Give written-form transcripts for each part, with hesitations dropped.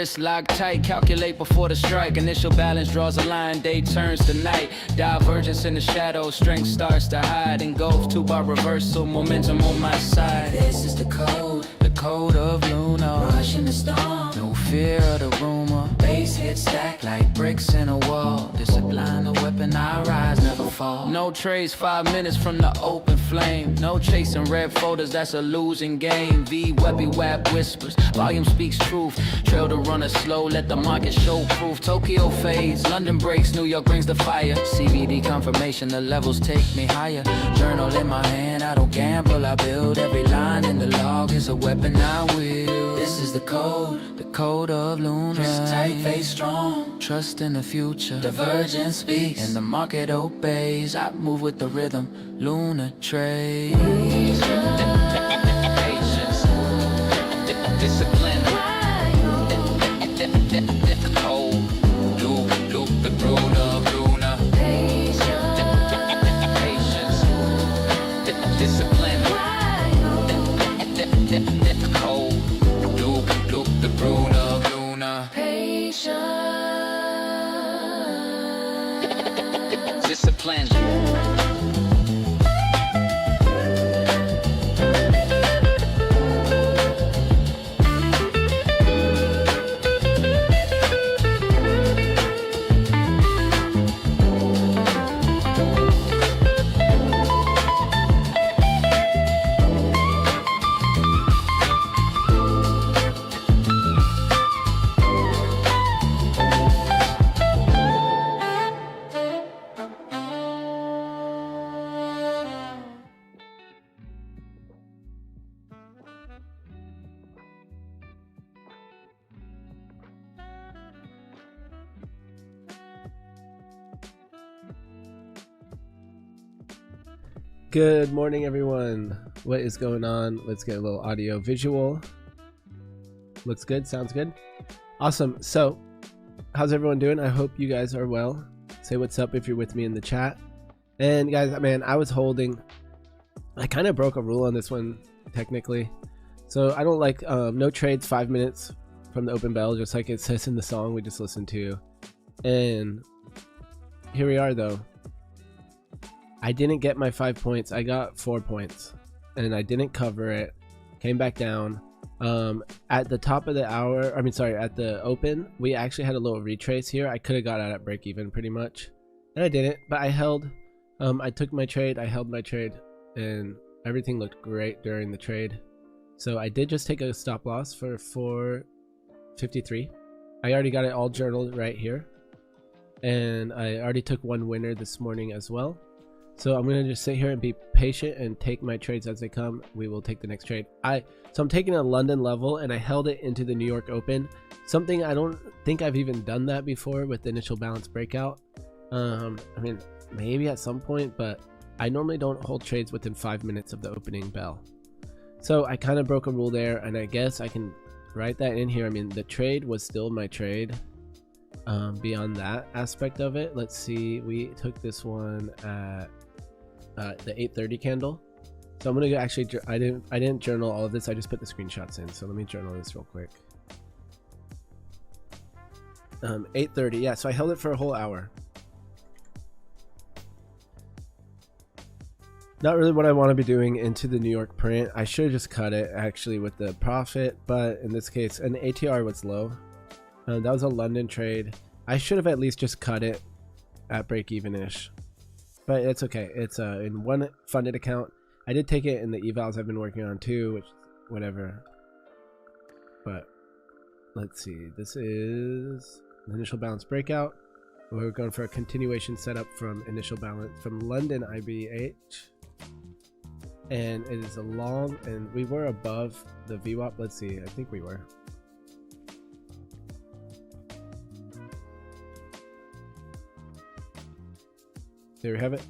Wrist locked tight, calculate before the strike. Initial balance draws a line, day turns to night. Divergence in the shadows, strength starts to hide. Engulf, 2-bar reversal, momentum on my side. This is the code of Luna. Rushing the storm, no fear of the rumor. Base hit stack like bricks in a wall. Discipline a weapon, I rise, never fall. No trades 5 minutes from the open flame. No chasing red folders, that's a losing game. V weppy wap whispers, volume speaks truth. Trail the runner slow, let the market show proof. Tokyo fades, London breaks, New York brings the fire. CBD confirmation, the levels take me higher. Journal in my hand, I don't gamble, I build. Every line in the log is a weapon I wield. This is the code of Luna. Wrist tight, face strong, trust in the future. Divergence speaks, and the market obeys. I move with the rhythm, Luna trade. Patience, discipline. The code, loop the code of Luna. Patience, discipline. The code, loop the brood of Luna. Patience, discipline. Good morning, everyone. What is going on? Let's get a little audio visual. Looks good, sounds good. Awesome. So how's everyone doing? I hope you guys are well. Say what's up if you're with me in the chat. And guys, man, I was holding, I kind of broke a rule on this one technically. So I don't like no trades 5 minutes from the open bell, just like it says in the song we just listened to. And here we are though. I didn't get my 5 points. I got 4 points and I didn't cover it. Came back down. At the top of the hour, at the open, we actually had a little retrace here. I could have got out at break even pretty much, and I didn't, but I held. I took my trade, I held my trade, and everything looked great during the trade. So I did just take a stop loss for 453. I already got it all journaled right here, and I already took one winner this morning as well. So I'm gonna just sit here and be patient and take my trades as they come. We will take the next trade. So I'm taking a London level and I held it into the New York Open. Something I don't think I've even done that before with the initial balance breakout. I mean, maybe at some point, but I normally don't hold trades within 5 minutes of the opening bell. So I kind of broke a rule there, and I guess I can write that in here. I mean, the trade was still my trade. Beyond that aspect of it, let's see, we took this one at the 8:30 candle. So I'm gonna go, actually I didn't journal all of this, I just put the screenshots in. So let me journal this real quick. 8:30, yeah, so I held it for a whole hour. Not really what I want to be doing into the New York print. I should have just cut it actually with the profit, but in this case, and the ATR was low. That was a London trade. I should have at least just cut it at break even-ish, but it's okay. It's in one funded account. I did take it in the evals I've been working on too, which whatever. But let's see. This is the initial balance breakout. We're going for a continuation setup from initial balance from London IBH, and it is a long, and we were above the VWAP. Let's see. I think we were. There we have it.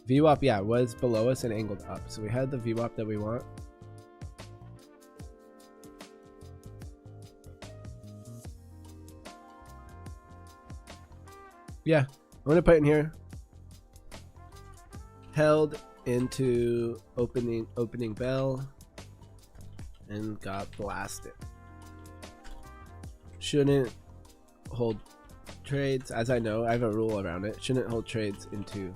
VWAP, yeah, was below us and angled up. So we had the VWAP that we want. Yeah, I'm gonna put in here. Held into opening bell and got blasted. shouldn't hold trades, as I know, I have a rule around it. Shouldn't hold trades into,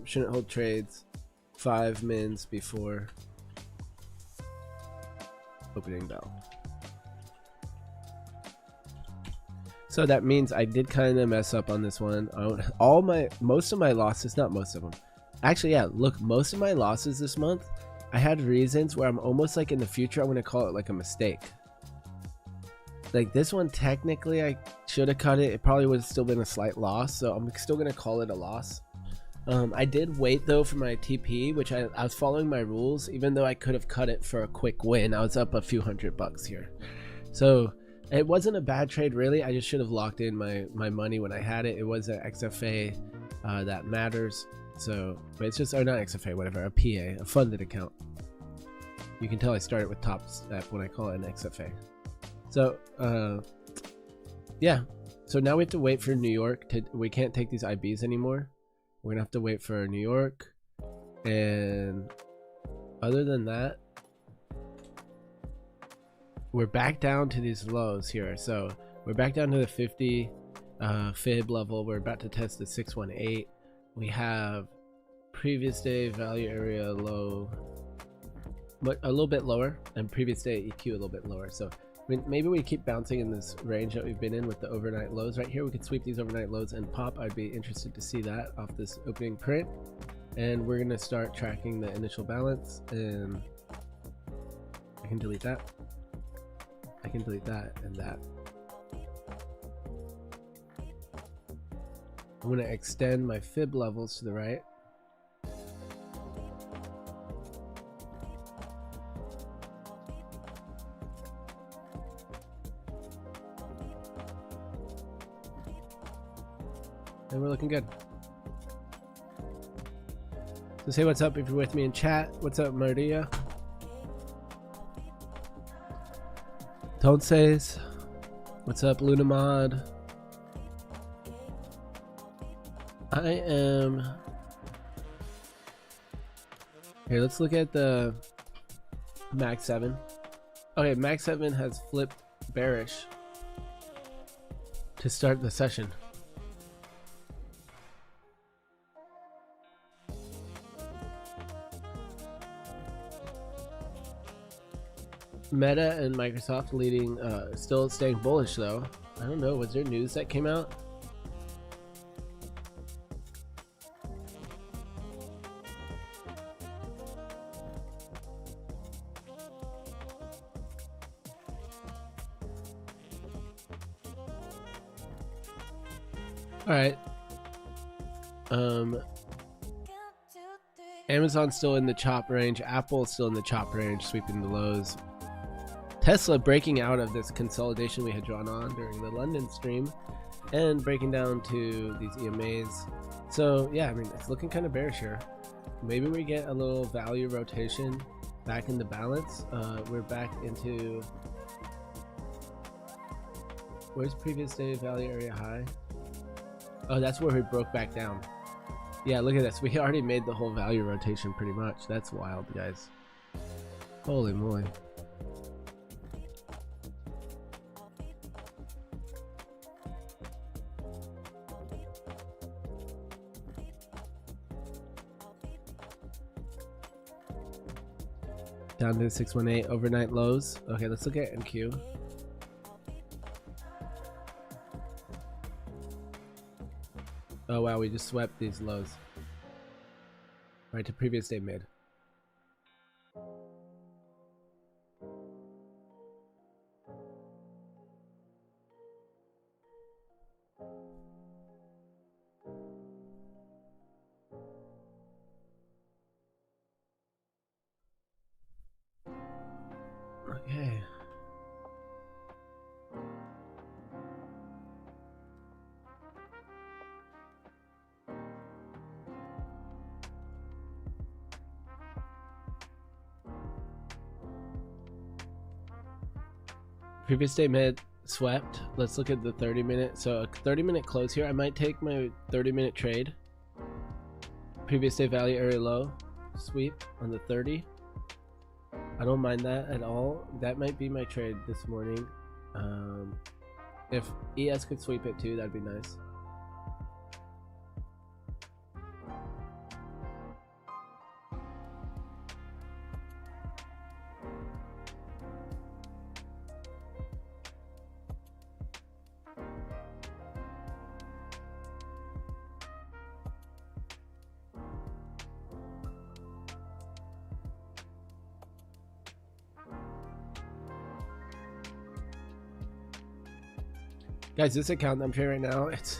shouldn't hold trades 5 mins before opening bell. So that means I did kind of mess up on this one. Most of my losses, not most of them. Actually, yeah, look, most of my losses this month, I had reasons where I'm almost like in the future, I'm going to call it like a mistake. Like this one, technically, I should have cut it. It probably would have still been a slight loss. So I'm still going to call it a loss. I did wait though for my TP, which I was following my rules, even though I could have cut it for a quick win. I was up a few $100 here. So it wasn't a bad trade really. I just should have locked in my money when I had it. It was an XFA that matters. So, but it's just, or not XFA, whatever, a PA, a funded account. You can tell I started with Top Step when I call it an XFA. So, yeah. So now we have to wait for New York. We can't take these IBs anymore. We're gonna have to wait for New York. And other than that, we're back down to these lows here. So we're back down to the 50 fib level. We're about to test the 618. We have previous day value area low, but a little bit lower, and previous day EQ a little bit lower. So maybe we keep bouncing in this range that we've been in with the overnight lows. Right here we could sweep these overnight lows and pop. I'd be interested to see that off this opening print. And we're gonna start tracking the initial balance, and I can delete that. I can delete that and that. I'm going to extend my fib levels to the right. And we're looking good. So say what's up if you're with me in chat. What's up, Maria? Don't says. What's up, Lunamod? I am here. Let's look at the Mag 7. Okay, Mag 7 has flipped bearish to start the session. Meta and Microsoft leading, still staying bullish though. I don't know, was there news that came out? All right. Amazon's still in the chop range. Apple's still in the chop range, sweeping the lows. Tesla breaking out of this consolidation we had drawn on during the London stream and breaking down to these EMAs. So yeah, I mean, it's looking kind of bearish here. Maybe we get a little value rotation back into balance. We're back into, where's previous day value area high? Oh, that's where we broke back down. Yeah, look at this. We already made the whole value rotation pretty much. That's wild, guys. Holy moly. Down to the 618 overnight lows. Okay, let's look at MQ. Oh wow, we just swept these lows. Right to previous day mid. Okay. Previous day mid swept. Let's look at the 30-minute. So a 30-minute close here. I might take my 30-minute trade. Previous day value area low sweep on the 30. I don't mind that at all. That might be my trade this morning. If ES could sweep it too, that'd be nice. Guys, this account that I'm trading right now, it's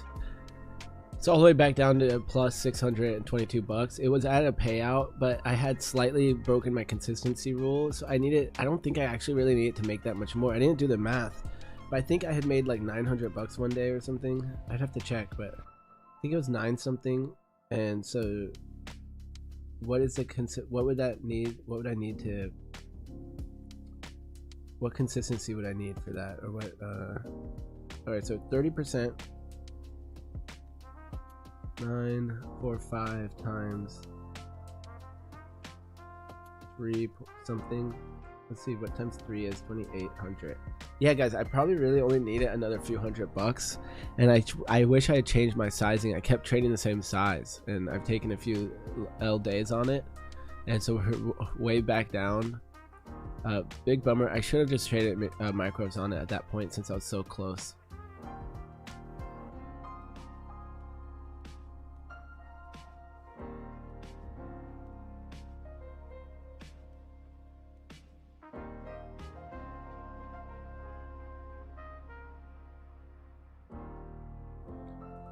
all the way back down to plus 622 bucks. It was at a payout, but I had slightly broken my consistency rule, so I don't think I actually really needed to make that much more. I didn't do the math, but I think I had made like 900 bucks one day or something. I'd have to check, but I think it was 9 something. And so what is the what would that need? What would I need to, what consistency would I need for that? Or what all right, so 30%, 945 times 3 something. Let's see what times 3 is. 2800. Yeah, guys, I probably really only needed another few hundred bucks, and I wish I had changed my sizing. I kept trading the same size, and I've taken a few L days on it, and so we're way back down. Big bummer. I should have just traded micros on it at that point since I was so close.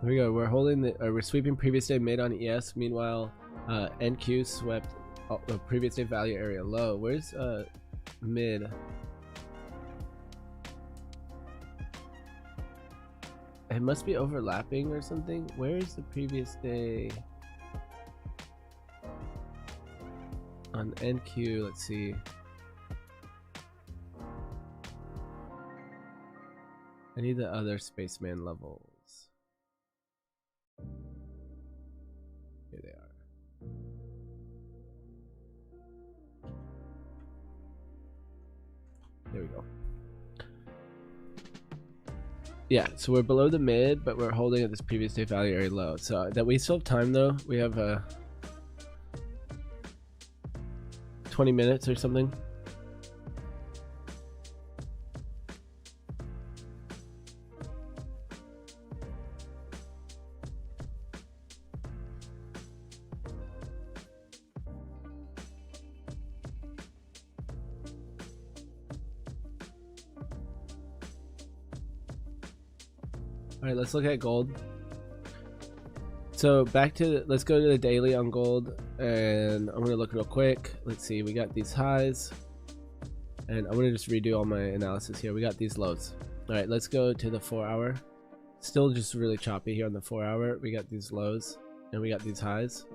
Here we go. We're holding the we're sweeping previous day mid on ES. Meanwhile, NQ swept the previous day value area low. Where's mid? It must be overlapping or something. Where is the previous day on NQ? Let's see. I need the other spaceman levels. Here they are. There we go. Yeah, so we're below the mid, but we're holding at this previous day value area low. So that we still have time though. We have 20 minutes or something. All right, let's look at gold. So back to let's go to the daily on gold, and I'm gonna look real quick. Let's see, we got these highs, and I'm gonna just redo all my analysis here. We got these lows. All right, let's go to the 4 hour. Still just really choppy here on the 4 hour. We got these lows and we got these highs.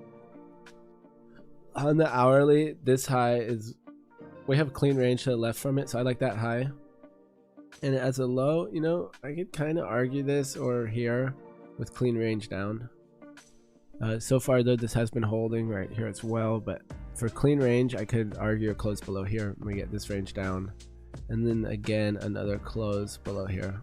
On the hourly, this high is, we have clean range to the left from it, so I like that high. And as a low, you know, I could kind of argue this or here with clean range down. So far though, this has been holding right here as well, but for clean range, I could argue a close below here. We get this range down, and then again another close below here.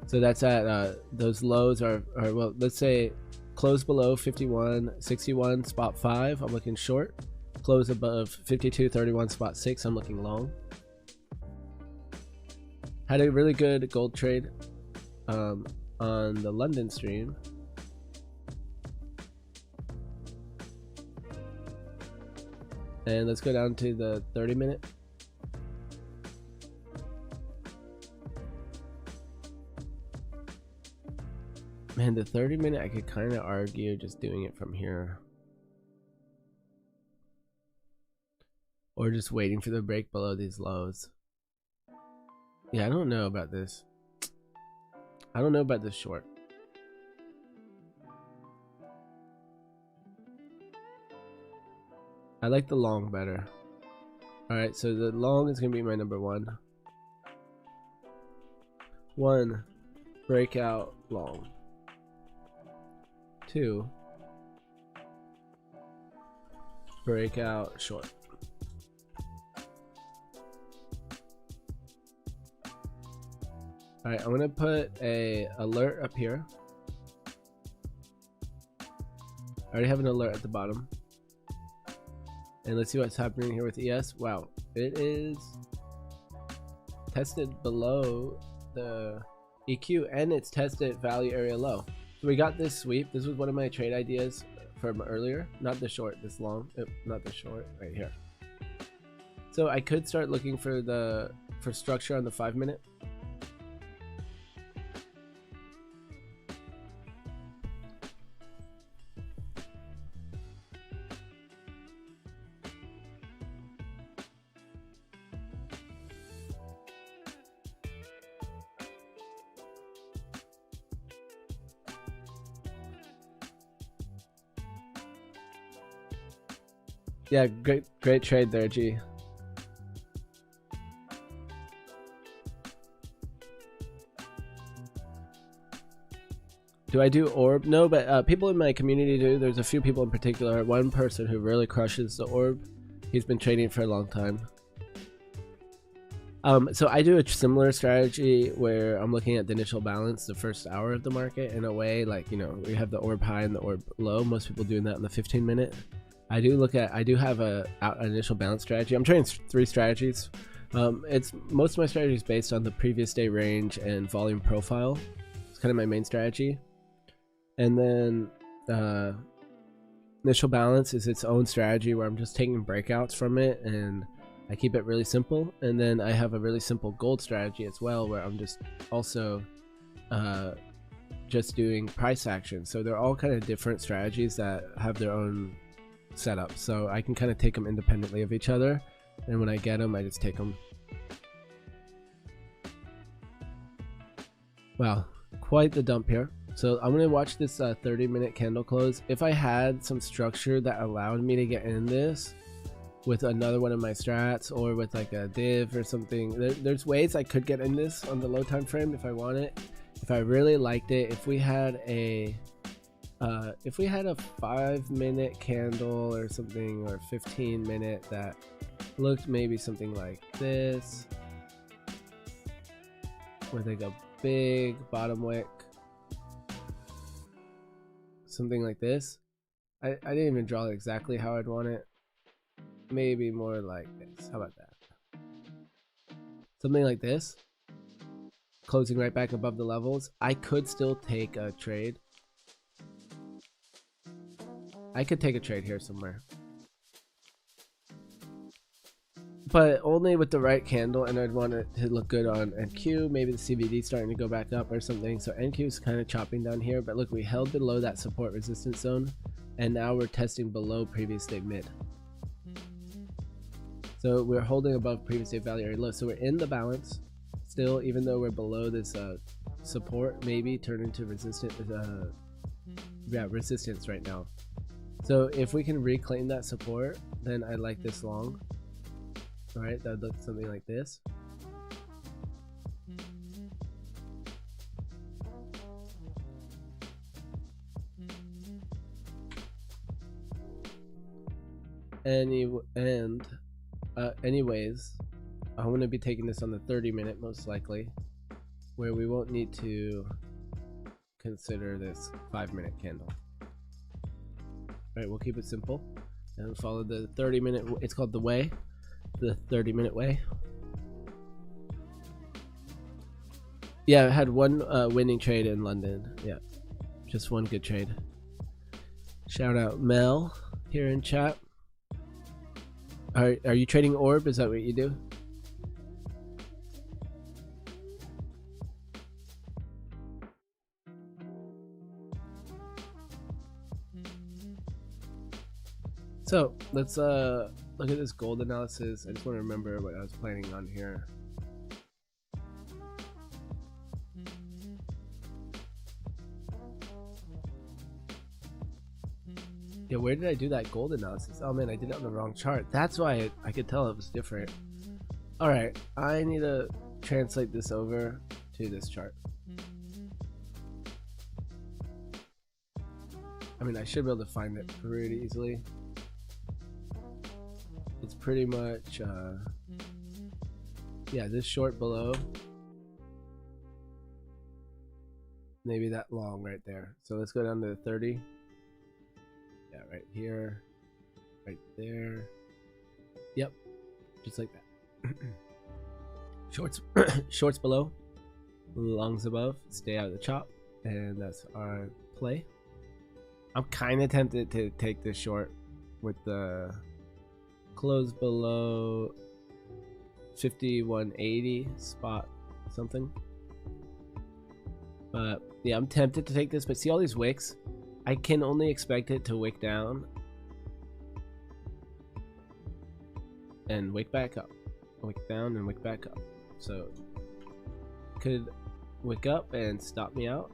So that's at those lows are well, let's say close below 51.61 spot 5. I'm looking short. Close above 52.31 spot 6. I'm looking long. Had a really good gold trade on the London stream. And let's go down to the 30-minute. Man, the 30-minute, I could kind of argue just doing it from here. Or just waiting for the break below these lows. Yeah, I don't know about this. I don't know about this short. I like the long better. Alright, so the long is going to be my number one. 1, breakout long. 2, breakout short. All right, I'm gonna put a alert up here. I already have an alert at the bottom. And let's see what's happening here with ES. Wow, it is tested below the EQ and it's tested value area low. So we got this sweep. This was one of my trade ideas from earlier. Not the short, this long. Not the short, right here. So I could start looking for structure on the 5 minute. Yeah, great trade there, G. Do I do orb? No, but people in my community do. There's a few people in particular. One person who really crushes the orb. He's been trading for a long time. So I do a similar strategy where I'm looking at the initial balance, the first hour of the market, in a way like, you know, we have the orb high and the orb low. Most people doing that in the 15 minute. I do have an initial balance strategy. I'm trading 3 strategies. Most of my strategy is based on the previous day range and volume profile. It's kind of my main strategy. And then initial balance is its own strategy where I'm just taking breakouts from it and I keep it really simple. And then I have a really simple gold strategy as well where I'm just also just doing price action. So they're all kind of different strategies that have their own setup. So I can kind of take them independently of each other. And when I get them, I just take them. Wow, quite the dump here. So I'm going to watch this 30-minute candle close. If I had some structure that allowed me to get in this with another one of my strats or with like a div or something, there's ways I could get in this on the low time frame if I want it. If I really liked it, if we had a 5-minute candle or something, or 15-minute that looked maybe something like this, with like a big bottom wick, something like this. I didn't even draw it exactly how I'd want it. Maybe more like this. How about that? Something like this, closing right back above the levels. I could still take a trade. I could take a trade here somewhere, but only with the right candle, and I'd want it to look good on NQ. Maybe the CVD starting to go back up or something. So NQ is kind of chopping down here, but look, we held below that support resistance zone, and now we're testing below previous day mid. So we're holding above previous day value area low. So we're in the balance still, even though we're below this support, maybe turn into resistance. Resistance right now. So if we can reclaim that support, then I like this long. All right, that would look something like this. Anyways, I'm going to be taking this on the 30-minute most likely, where we won't need to consider this 5-minute candle. Alright, we'll keep it simple and follow the 30-minute. It's called the way, the 30-minute way. Yeah, I had one winning trade in London. Yeah, just one good trade. Shout out Mel here in chat. Are you trading orb? Is that what you do? So let's look at this gold analysis. I just want to remember what I was planning on here. Yeah, where did I do that gold analysis? Oh man, I did it on the wrong chart. That's why I could tell it was different. All right, I need to translate this over to this chart. I mean, I should be able to find it pretty easily. It's pretty much, yeah, this short below maybe that long right there. So let's go down to 30. Yeah, right here, right there. Yep, just like that. Shorts, shorts below, longs above. Stay out of the chop, and that's our play. I'm kind of tempted to take this short with the close below 5180 spot something. But yeah, I'm tempted to take this, but see all these wicks? I can only expect it to wick down and wick back up, wick down and wick back up. So could wick up and stop me out.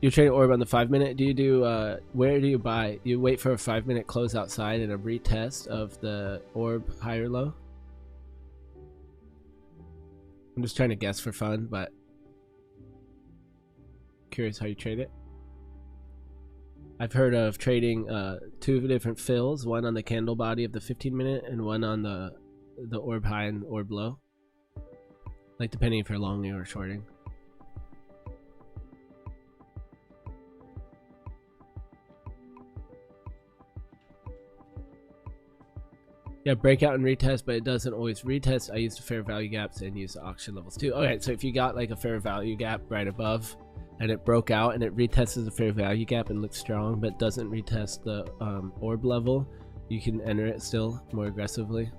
You're trading orb on the 5-minute. Do you do where do you buy? You wait for a 5-minute close outside and a retest of the orb high or low? I'm just trying to guess for fun, but curious how you trade it. I've heard of trading 2 different fills, one on the candle body of the 15-minute and one on the orb high and orb low. Like depending if you're longing or shorting. Yeah, breakout and retest, but it doesn't always retest. I use the fair value gaps and use the auction levels too. Okay, so if you got like a fair value gap right above and it broke out and it retests the fair value gap and looks strong but doesn't retest the orb level, you can enter it still more aggressively.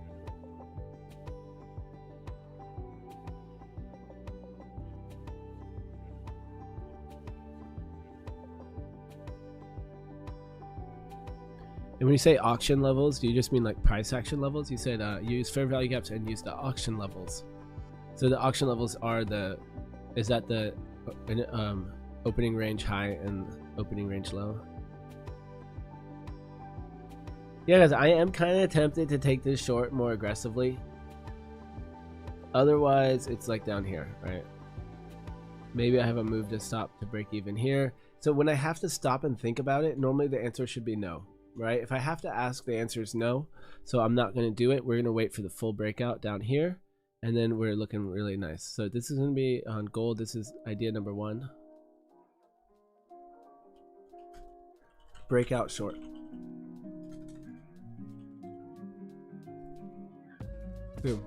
And when you say auction levels, do you just mean like price action levels? You said use fair value gaps and use the auction levels. So the auction levels are is that the opening range high and opening range low? Yeah, guys, I am kind of tempted to take this short more aggressively. Otherwise, it's like down here, right? Maybe I have a move to stop to break even here. So when I have to stop and think about it, normally the answer should be no. Right? If I have to ask, the answer is no. So I'm not going to do it. We're going to wait for the full breakout down here. And then we're looking really nice. So this is going to be on gold. This is idea number 1. Breakout short. Boom.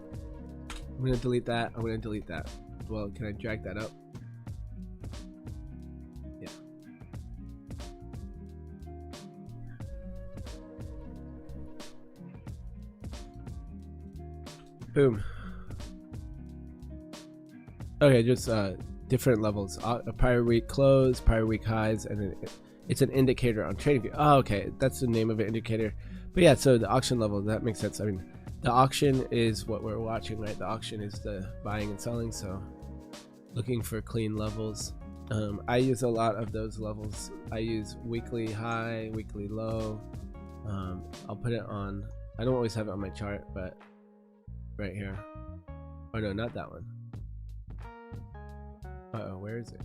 I'm going to delete that. I'm going to delete that. Well, can I drag that up? Boom. Okay, just different levels. A prior week close, prior week highs, and it's an indicator on TradingView. Oh, okay, that's the name of an indicator. But yeah, so the auction level, that makes sense. I mean, the auction is what we're watching, right? The auction is the buying and selling, so looking for clean levels. I use a lot of those levels. I use weekly high, weekly low. I'll put it on, I don't always have it on my chart, but right here. Oh no, not that one. Uh-oh, where is it?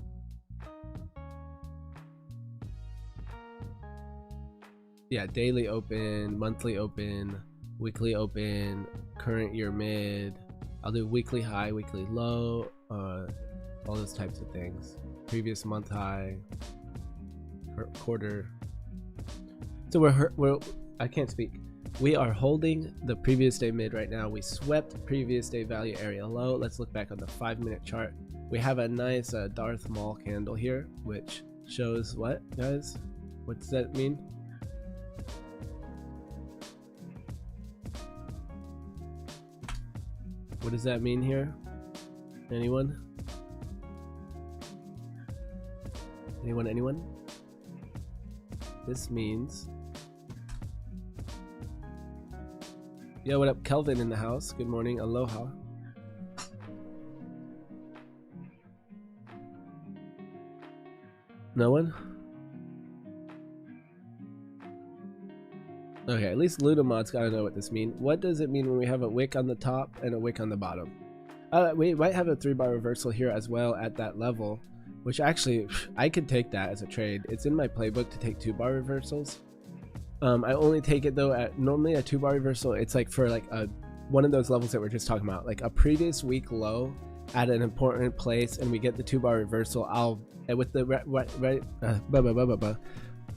Yeah, daily open, monthly open, weekly open, current year mid. I'll do weekly high, weekly low, all those types of things. Previous month high, quarter. So we're I can't speak. We are holding the previous day mid right now. We swept previous day value area low. Let's look back on the 5-minute chart. We have a nice Darth Maul candle here, which shows what, guys? What does that mean? What does that mean here? Anyone? Anyone? This means... Yo, what up? Kelvin in the house. Good morning. Aloha. No one? Okay, at least Ludamod's gotta know what this means. What does it mean when we have a wick on the top and a wick on the bottom? We might have a 3-bar reversal here as well at that level, which actually, I could take that as a trade. It's in my playbook to take 2-bar reversals. I only take it though at normally a 2-bar reversal. It's like for like a one of those levels that we're just talking about, like a previous week low at an important place, and we get the 2-bar reversal. I'll with the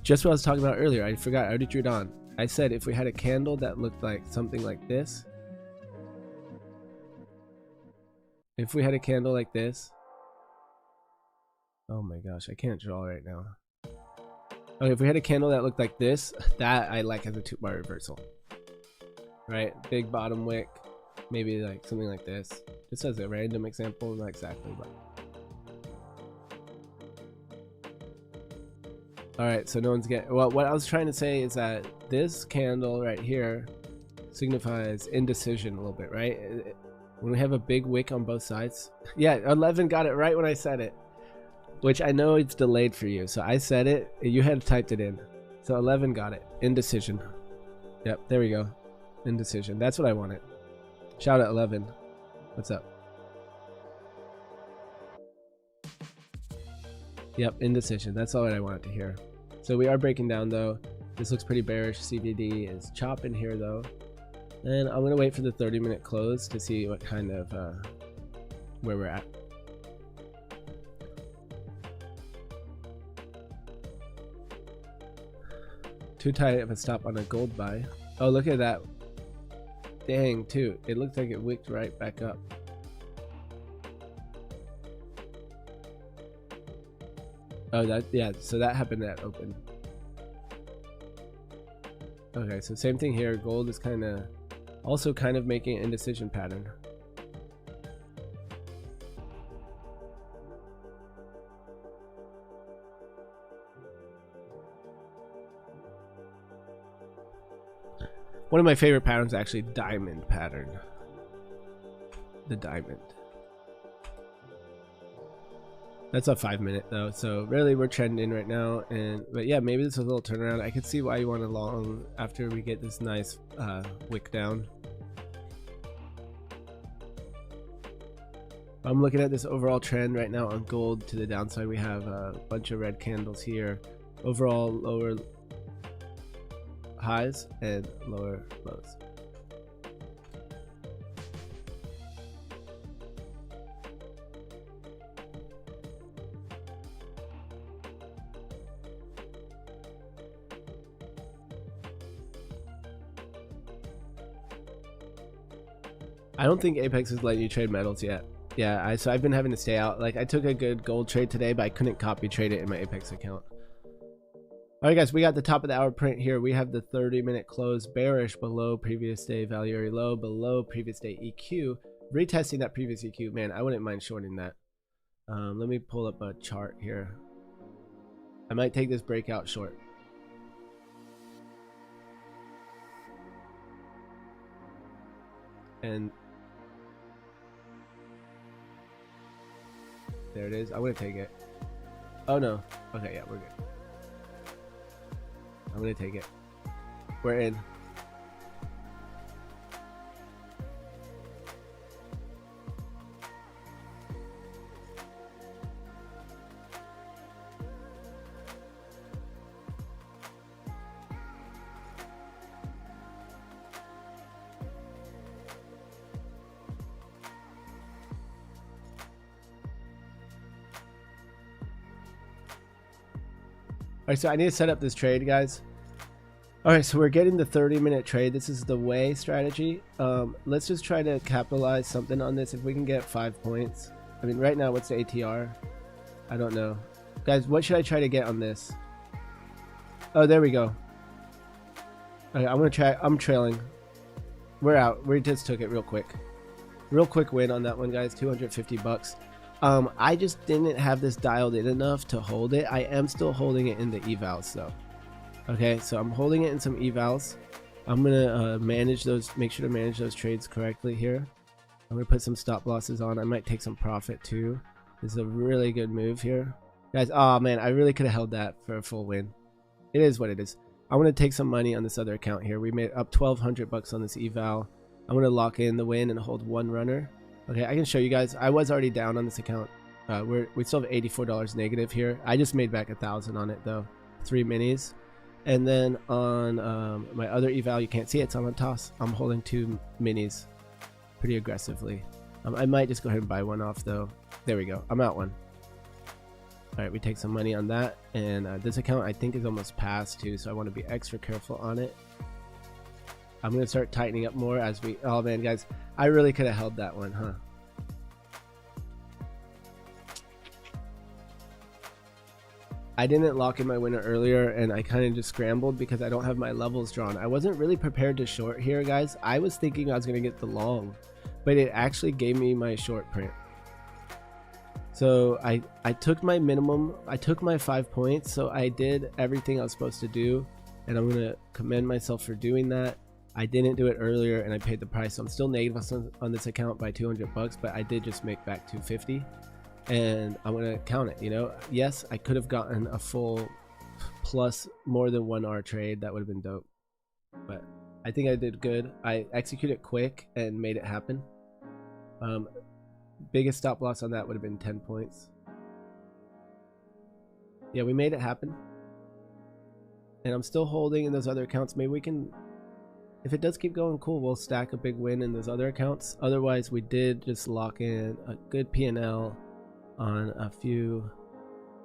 just what I was talking about earlier. I forgot. I already drew it on. I said if we had a candle that looked like something like this, if we had a candle like this, oh my gosh, I can't draw right now. Okay, if we had a candle that looked like this, that I like as a 2-bar reversal, right? Big bottom wick, maybe like something like this. Just as a random example, not exactly, but. All right, so no one's getting, well, what I was trying to say is that this candle right here signifies indecision a little bit, right? When we have a big wick on both sides. Yeah, 11 got it right when I said it, which I know it's delayed for you. So I said it, you had typed it in. So 11 got it, indecision. Yep, there we go, indecision. That's what I wanted. Shout out 11. What's up? Yep, indecision. That's all that I wanted to hear. So we are breaking down though. This looks pretty bearish. CVD is chopping here though. And I'm gonna wait for the 30-minute close to see what kind of where we're at. Too tight of a stop on a gold buy. Oh, look at that. Dang, too. It looked like it wicked right back up. Oh, that, yeah, so that happened at open. Okay, so same thing here. Gold is kind of also kind of making an indecision pattern. One of my favorite patterns is actually diamond pattern. The diamond. That's a 5-minute though, so really we're trending right now. But yeah, maybe this is a little turnaround. I could see why you want a long after we get this nice wick down. I'm looking at this overall trend right now on gold to the downside. We have a bunch of red candles here. Overall lower highs and lower lows. I don't think Apex is letting you trade metals yet. Yeah, so I've been having to stay out. Like I took a good gold trade today, but I couldn't copy trade it in my Apex account. All right, guys, we got the top of the hour print here. We have the 30-minute close bearish below previous day value area low, below previous day EQ, retesting that previous EQ. Man, I wouldn't mind shorting that. Let me pull up a chart here. I might take this breakout short. And there it is. I'm gonna take it. Oh no. Okay, yeah, we're good. I'm gonna take it. We're in. Alright, so I need to set up this trade, guys. Alright, so we're getting the 30-minute trade. This is the way strategy. Let's just try to capitalize something on this. If we can get 5 points. I mean, right now, what's the ATR? I don't know. Guys, what should I try to get on this? Oh, there we go. Okay, I'm gonna try. I'm trailing. We're out. We just took it real quick. Real quick win on that one, guys. 250 bucks. I just didn't have this dialed in enough to hold it. I am still holding it in the evals though. Okay, so I'm holding it in some evals. I'm gonna manage those, make sure to manage those trades correctly here. I'm gonna put some stop losses on. I might take some profit too. This is a really good move here, guys. Oh man, I really could have held that for a full win. It is what it is. I'm gonna take some money on this other account here. We made up 1,200 bucks on this eval. I'm gonna lock in the win and hold one runner. Okay, I can show you guys. I was already down on this account. We still have $84 negative here. I just made back 1,000 on it though. 3 minis. And then on my other eval, you can't see it, it's on a toss. I'm holding 2 minis. pretty aggressively. I might just go ahead and buy one off though. There we go. I'm out one. All right, we take some money on that, and this account I think is almost past too, so I want to be extra careful on it. I'm gonna start tightening up more as we. Oh man, guys, I really could have held that one, huh? I didn't lock in my winner earlier, and I kind of just scrambled because I don't have my levels drawn. I wasn't really prepared to short here, guys. I was thinking I was gonna get the long, but it actually gave me my short print. So I took my minimum, I took my 5 points, so I did everything I was supposed to do, and I'm gonna commend myself for doing that. I didn't do it earlier, and I paid the price. So I'm still negative on this account by 200 bucks, but I did just make back 250, and I'm gonna count it. You know, yes, I could have gotten a full plus more than 1 hour trade. That would have been dope, but I think I did good. I executed quick and made it happen. Biggest stop loss on that would have been 10 points. Yeah, we made it happen. And I'm still holding in those other accounts. Maybe we can, if it does keep going, cool, we'll stack a big win in those other accounts. Otherwise, we did just lock in a good P&L on a few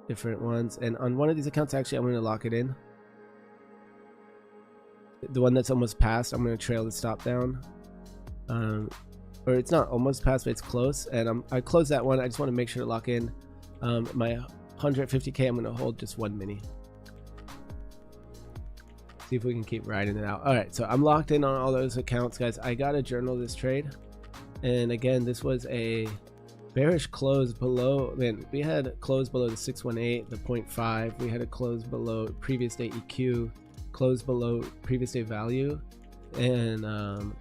different ones. And on one of these accounts, actually, I'm going to lock it in. The one that's almost passed, I'm going to trail the stop down. Or it's not almost past, but it's close, and I closed that one. I just want to make sure to lock in my 150k. I'm going to hold just 1 mini. See if we can keep riding it out. All right, so I'm locked in on all those accounts, guys. I got to journal this trade, and again, this was a bearish close below. Man, we had close below the 618, the 0.5. We had a close below previous day EQ, close below previous day value, and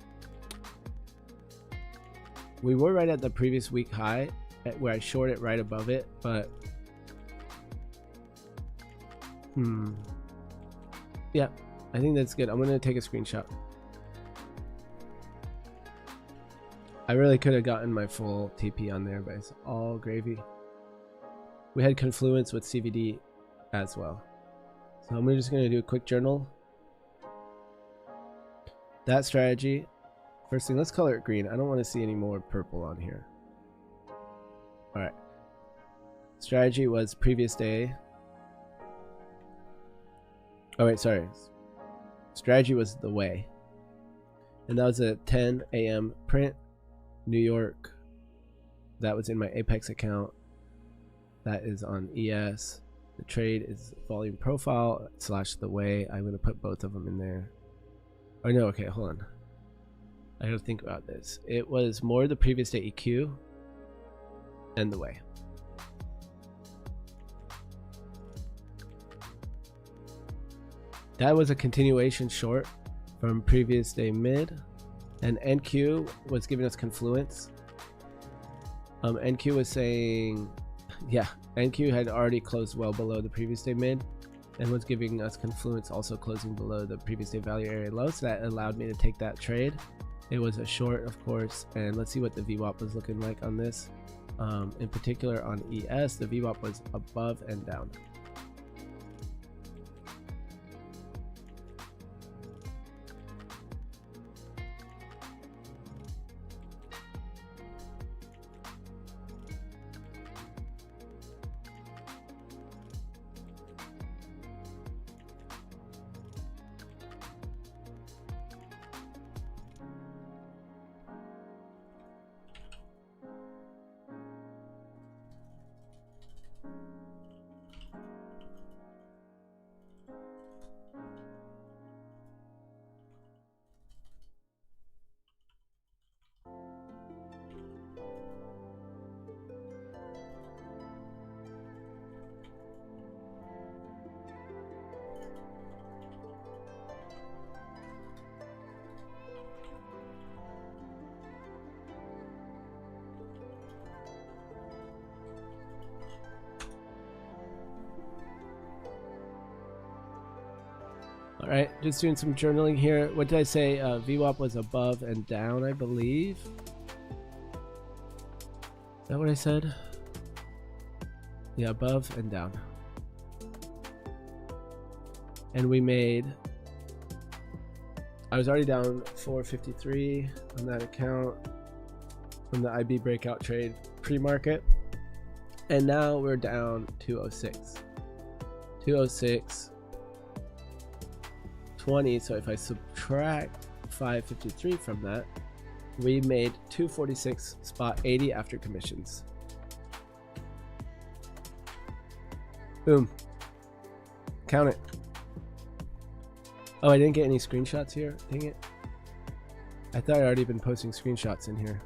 we were right at the previous week high where I shorted right above it, but yeah, I think that's good. I'm gonna take a screenshot. I really could have gotten my full TP on there, but it's all gravy. We had confluence with CVD as well, so I'm just gonna do a quick journal. That strategy. First thing, let's color it green. I don't want to see any more purple on here. All right. Strategy was previous day. Oh wait, sorry. Strategy was the way. And that was a 10 a.m. print, New York. That was in my Apex account. That is on ES. The trade is volume profile / the way. I'm going to put both of them in there. Oh no, okay, hold on. I gotta think about this. It was more the previous day EQ and the way. That was a continuation short from previous day mid, and NQ was giving us confluence. NQ was saying, yeah, NQ had already closed well below the previous day mid and was giving us confluence, also closing below the previous day value area low, so that allowed me to take that trade. It was a short, of course, and let's see what the VWAP was looking like on this. In particular on ES, the VWAP was above and down. All right, just doing some journaling here. What did I say? VWAP was above and down, I believe. Is that what I said? Yeah, above and down. And we made, I was already down 453 on that account. from the IB breakout trade pre-market. And now we're down 206. 206.20. So if I subtract 553 from that, we made 246.80 after commissions. Boom. Count it. Oh, I didn't get any screenshots here. Dang it. I thought I'd already been posting screenshots in here.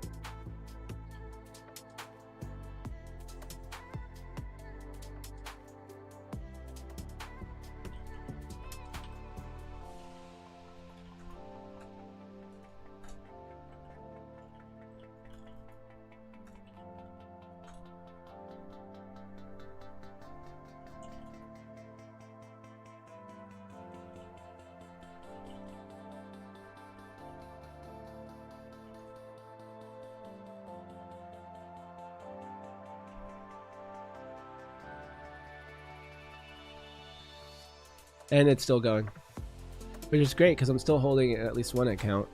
And it's still going, which is great because I'm still holding at least one account.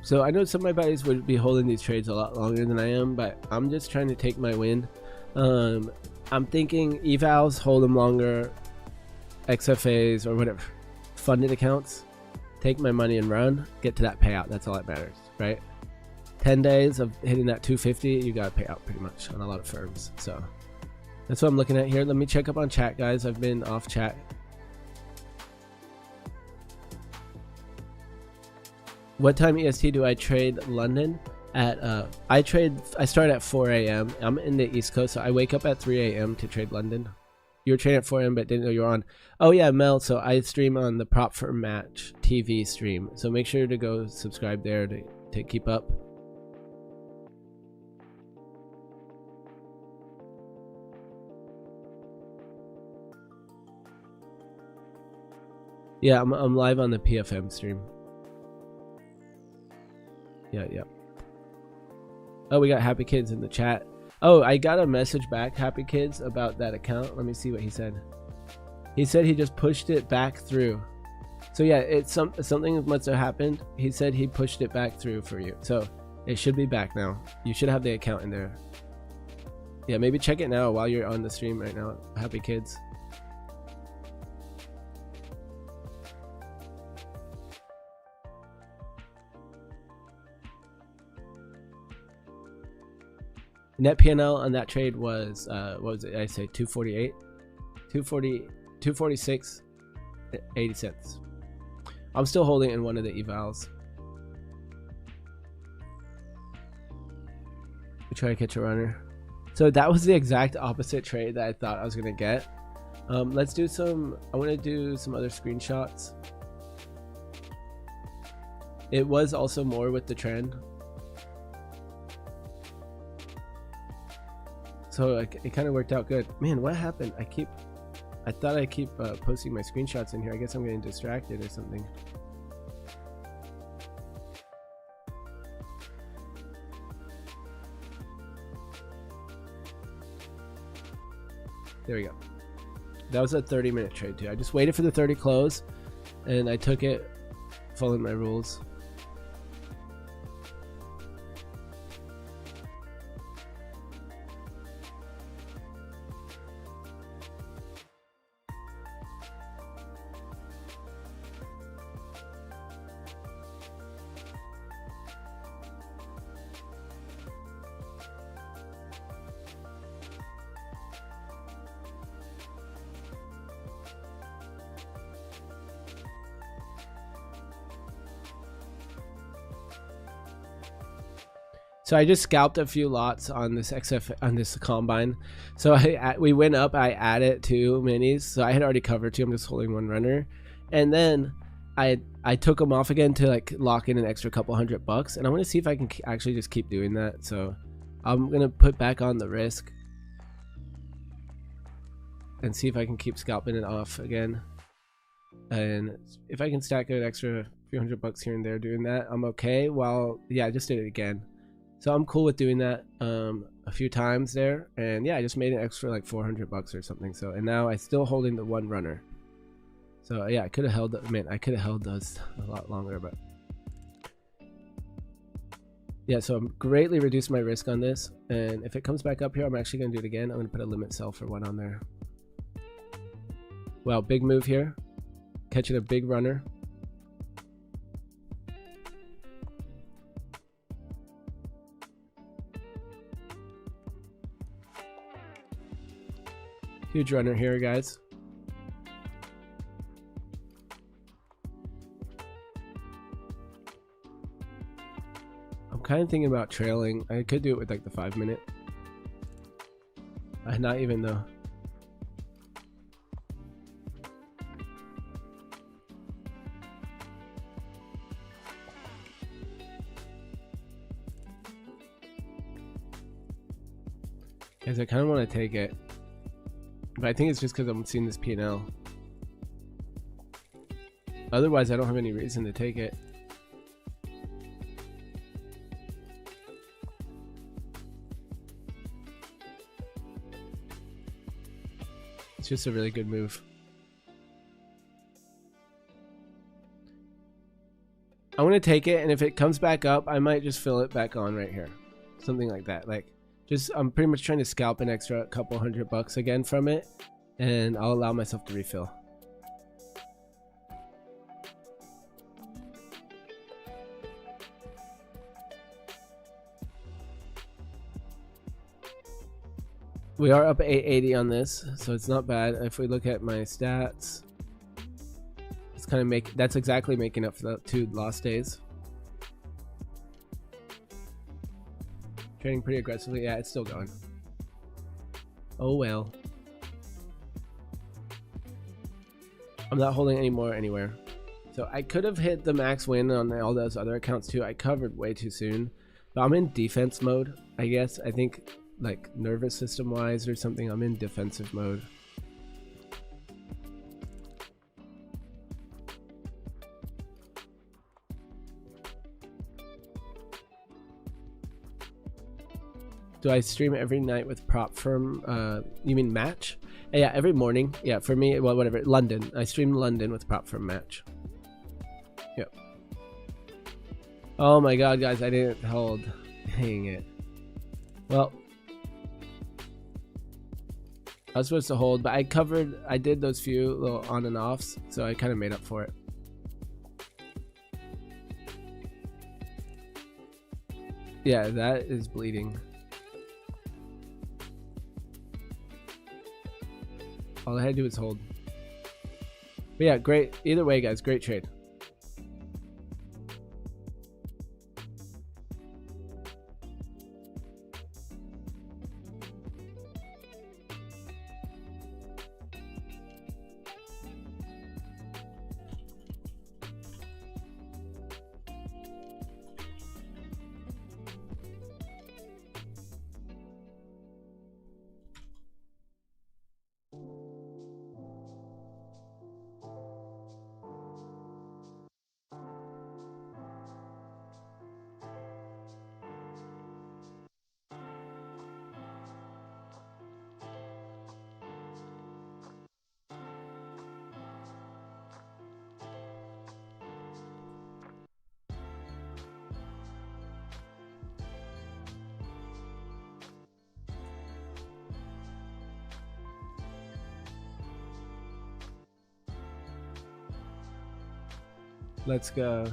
So I know some of my buddies would be holding these trades a lot longer than I am, but I'm just trying to take my win. I'm thinking evals, hold them longer. XFAs or whatever, funded accounts, take my money and run, get to that payout. That's all that matters, right? 10 days of hitting that 250, you got to pay out pretty much on a lot of firms. So that's what I'm looking at here. Let me check up on chat, guys. I've been off chat. What time EST do I trade London? At I start at 4 a.m. I'm in the East Coast, so I wake up at 3 a.m. to trade London. You were trading at 4 a.m. but didn't know you were on. Oh yeah, Mel. So I stream on the Prop for Match TV stream. So make sure to go subscribe there to keep up. Yeah, I'm live on the PFM stream. Yeah. Oh, we got Happy Kids in the chat. Oh, I got a message back, Happy Kids, about that account. Let me see what he said. He said he just pushed it back through. So yeah, it's something must have happened. He said he pushed it back through for you. So it should be back now. You should have the account in there. Yeah, maybe check it now while you're on the stream right now. Happy Kids. Net PNL on that trade was what was it? I say 248, 246, 80 cents. I'm still holding in one of the evals. We try to catch a runner. So that was the exact opposite trade that I thought I was gonna get. Let's do some. I want to do some other screenshots. It was also more with the trend. So it kind of worked out good. Man, what happened? I thought I keep posting my screenshots in here. I guess I'm getting distracted or something. There we go. That was a 30-minute trade too. I just waited for the 30 close and I took it following my rules. So I just scalped a few lots on this on this combine. So we went up, I added 2 minis. So I had already covered 2. I'm just holding 1 runner. And then I took them off again to like lock in an extra couple $100. And I want to see if I can actually just keep doing that. So I'm going to put back on the risk and see if I can keep scalping it off again. And if I can stack an extra few $100 here and there doing that, I'm okay. Well, yeah, I just did it again. So I'm cool with doing that a few times there, and yeah, I just made an extra like $400 or something. So, and now I still holding the one runner. So yeah, I could have held, man, I could have held those a lot longer, but yeah, so I'm greatly reduced my risk on this, and if it comes back up here, I'm actually gonna do it again. I'm gonna put a limit sell for one on there. Wow, big move here, catching a big runner. Huge runner here, guys. I'm kind of thinking about trailing. I could do it with like the 5 minute. Not even though. Guys, I kind of want to take it. But I think it's just because I'm seeing this P&L. Otherwise, I don't have any reason to take it. It's just a really good move. I want to take it, and if it comes back up, I might just fill it back on right here. Something like that. Like, just, I'm pretty much trying to scalp an extra couple $100 again from it, and I'll allow myself to refill. We are up 880 on this, so it's not bad. If we look at my stats, it's kind of that's exactly making up for the 2 lost days. Trading pretty aggressively. Yeah, it's still going. Oh well. I'm not holding any more anywhere. So I could have hit the max win on all those other accounts too. I covered way too soon. But I'm in defense mode, I guess. I think like nervous system wise or something, I'm in defensive mode. Do I stream every night with prop firm? You mean match? Yeah, every morning. Yeah, for me, well, whatever. London. I stream London with prop firm match. Yep. Oh my god, guys, I didn't hold. Dang it. Well, I was supposed to hold, but I did those few little on and offs, so I kind of made up for it. Yeah, that is bleeding. All I had to do was hold. But yeah, great. Either way, guys, great trade. Let's go.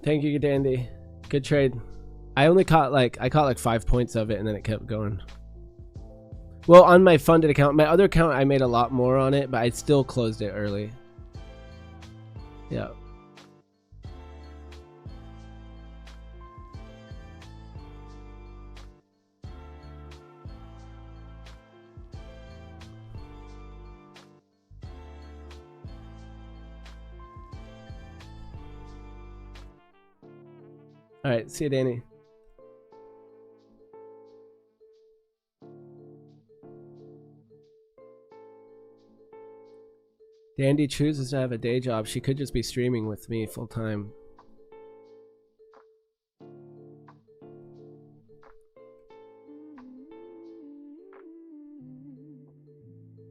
Thank you, Dandy. Good trade. I caught like 5 points of it, and then it kept going. Well, on my funded account, my other account, I made a lot more on it, but I still closed it early. Yeah. All right, see you, Danny. Dandy chooses to have a day job. She could just be streaming with me full time.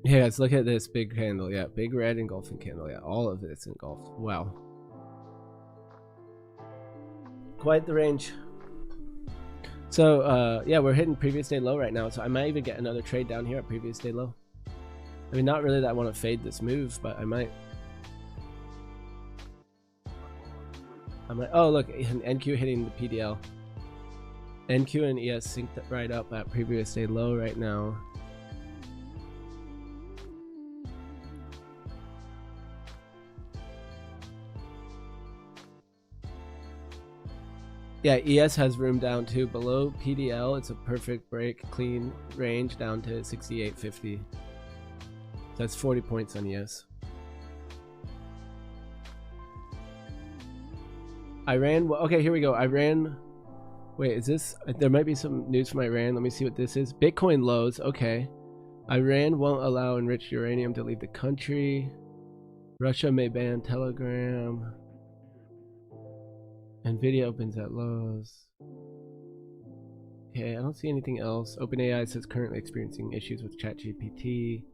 Yeah, let's look at this big candle. Yeah, big red engulfing candle. Yeah, all of it's engulfed. Wow. Quite the range. So, yeah, we're hitting previous day low right now. So I might even get another trade down here at previous day low. I mean, not really that I want to fade this move, but I might. Oh, look, NQ hitting the PDL. NQ and ES synced right up at previous day low right now. Yeah, ES has room down too. Below PDL, it's a perfect break, clean range down to 68.50. That's 40 points on ES. Iran, okay, here we go. Iran, wait, is this, there might be some news from Iran. Let me see what this is. Bitcoin lows, okay. Iran won't allow enriched uranium to leave the country. Russia may ban Telegram. Nvidia opens at lows. Okay, I don't see anything else. OpenAI says currently experiencing issues with ChatGPT.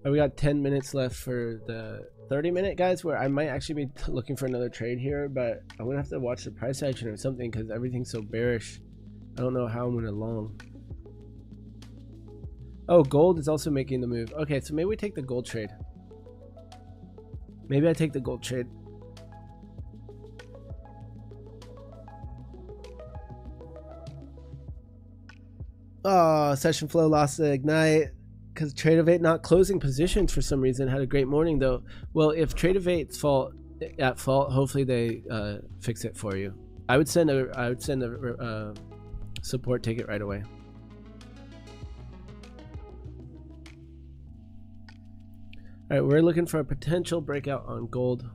We got 10 minutes left for the 30-minute, guys, where I might actually be looking for another trade here, but I'm gonna have to watch the price action or something because everything's so bearish. I don't know how I'm gonna long. Oh, gold is also making the move. Okay, so maybe we take the gold trade. Maybe I take the gold trade. Oh, session flow lost the ignite because Tradovate not closing positions for some reason. Had a great morning though. Well, if Tradovate's at fault, hopefully they fix it for you. I would send a support ticket right away. All right, we're looking for a potential breakout on gold.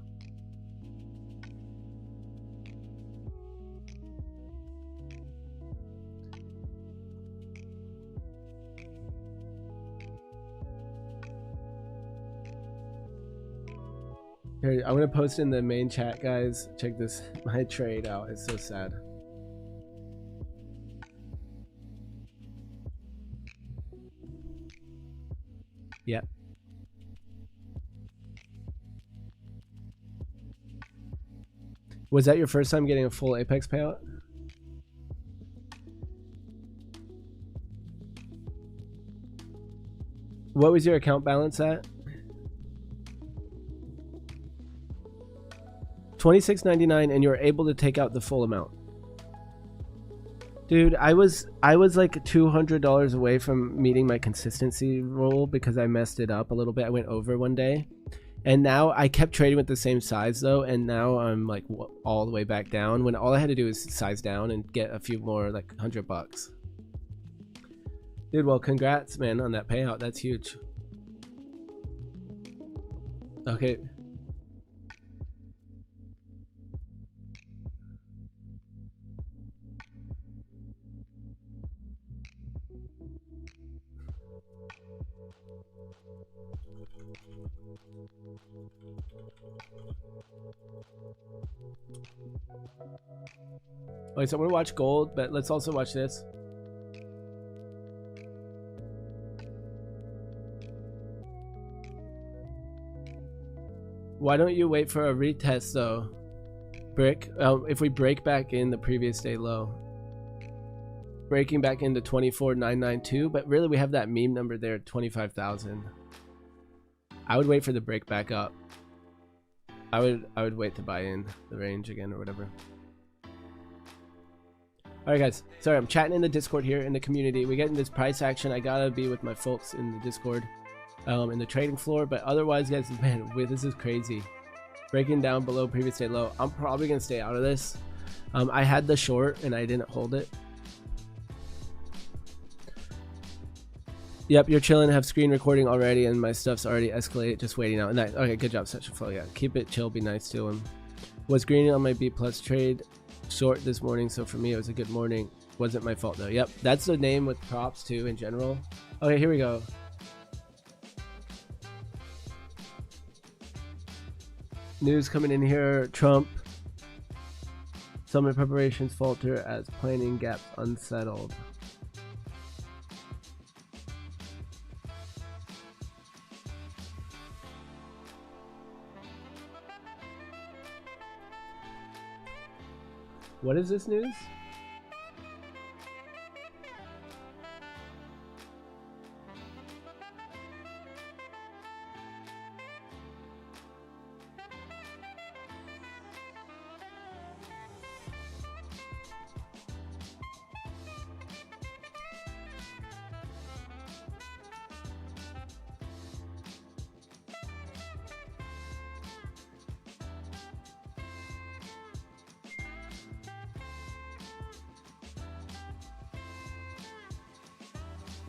Here, I'm gonna post in the main chat, guys. Check this my trade out. It's so sad. Yep. Was that your first time getting a full Apex payout? What was your account balance at? $26.99, and you were able to take out the full amount. Dude, I was like $200 away from meeting my consistency rule because I messed it up a little bit. I went over one day, and now I kept trading with the same size though, and now I'm like all the way back down when all I had to do is size down and get a few more, like $100. Dude, well, congrats, man, on that payout. That's huge. Okay. Okay, so I'm gonna watch gold, but let's also watch this. Why don't you wait for a retest though? Brick, if we break back in the previous day low, breaking back into 24,992, but really we have that meme number there, 25,000. I would wait for the break back up. I would wait to buy in the range again or whatever. All right, guys. Sorry, I'm chatting in the Discord here in the community. We get in this price action. I gotta be with my folks in the Discord, in the trading floor. But otherwise, guys, man, this is crazy. Breaking down below previous day low. I'm probably gonna stay out of this. I had the short and I didn't hold it. Yep, you're chilling. Have screen recording already, and my stuff's already escalated. Just waiting out. Nice. Okay, good job, Session Flow. Yeah, keep it chill. Be nice to him. Was greening on my B plus trade short this morning, so for me it was a good morning. Wasn't my fault though. Yep, that's the name with props too in general. Okay, here we go. News coming in here. Trump. Summit preparations falter as planning gaps unsettled. What is this news?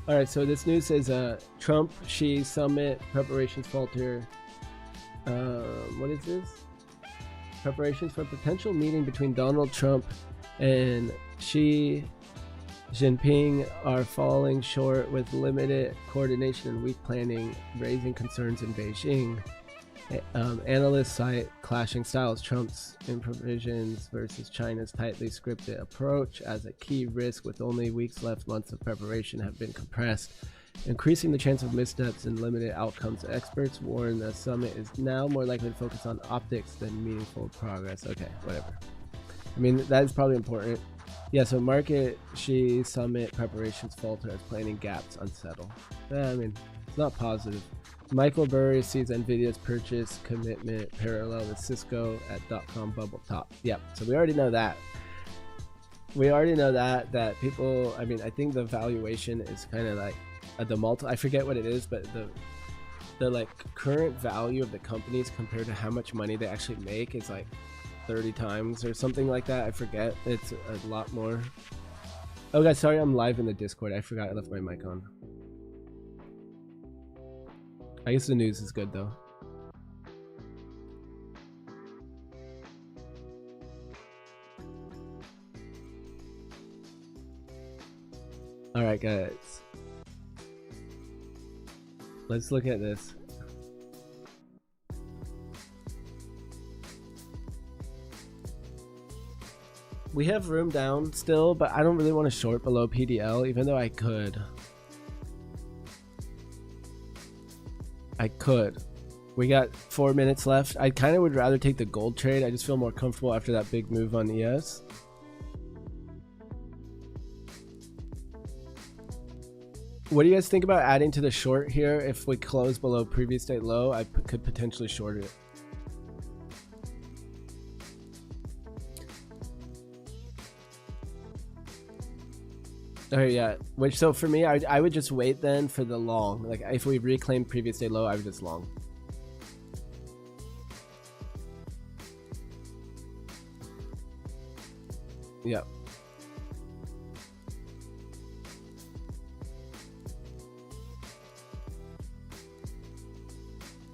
All right, so this news says Trump, Xi summit preparations falter. What is this? Preparations for a potential meeting between Donald Trump and Xi Jinping are falling short with limited coordination and weak planning, raising concerns in Beijing. Analysts cite clashing styles, Trump's improvisations versus China's tightly scripted approach as a key risk. With only weeks left, months of preparation have been compressed, increasing the chance of missteps and limited outcomes. Experts warn the summit is now more likely to focus on optics than meaningful progress. Okay, whatever. I mean, that is probably important. Yeah, so market Xi summit preparations falter as planning gaps unsettle. I mean, it's not positive. Michael Burry sees Nvidia's purchase commitment parallel with Cisco at .com bubble top. Yep, so we already know that. We already know that people, I mean, I think the valuation is kind of like the multiple, I forget what it is, but the like current value of the companies compared to how much money they actually make is like 30 times or something like that. I forget. It's a lot more. Oh guys, sorry, I'm live in the Discord. I forgot I left my mic on. I guess the news is good though. All right, guys. Let's look at this. We have room down still, but I don't really want to short below PDL, even though I could. We got 4 minutes left. I kind of would rather take the gold trade. I just feel more comfortable after that big move on ES. What do you guys think about adding to the short here? If we close below previous day low, I could potentially short it. Oh yeah, which, so for me, I would just wait then for the long. Like if we reclaim previous day low, I would just long. Yep.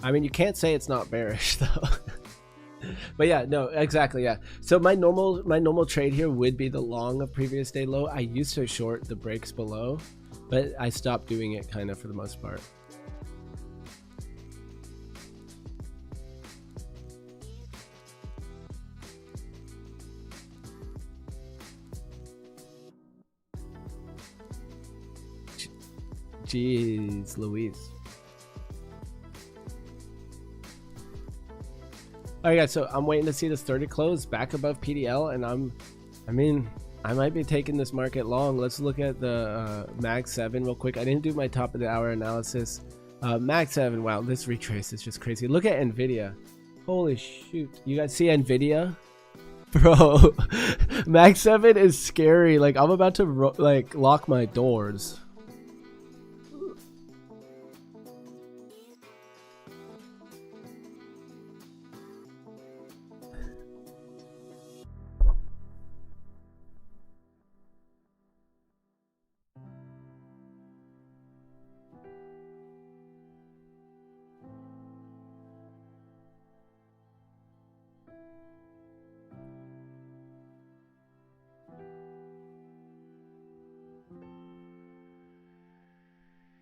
I mean, you can't say it's not bearish though. But yeah, no, exactly, yeah. So my normal trade here would be the long of previous day low. I used to short the breaks below, but I stopped doing it kind of for the most part. Jeez Louise. Alright guys, so I'm waiting to see this 30 close back above PDL, and I might be taking this market long. Let's look at the Mag 7 real quick. I didn't do my top of the hour analysis. Mag 7, wow, this retrace is just crazy. Look at Nvidia. Holy shoot. You guys see Nvidia? Bro, Max 7 is scary. Like, I'm about to like lock my doors.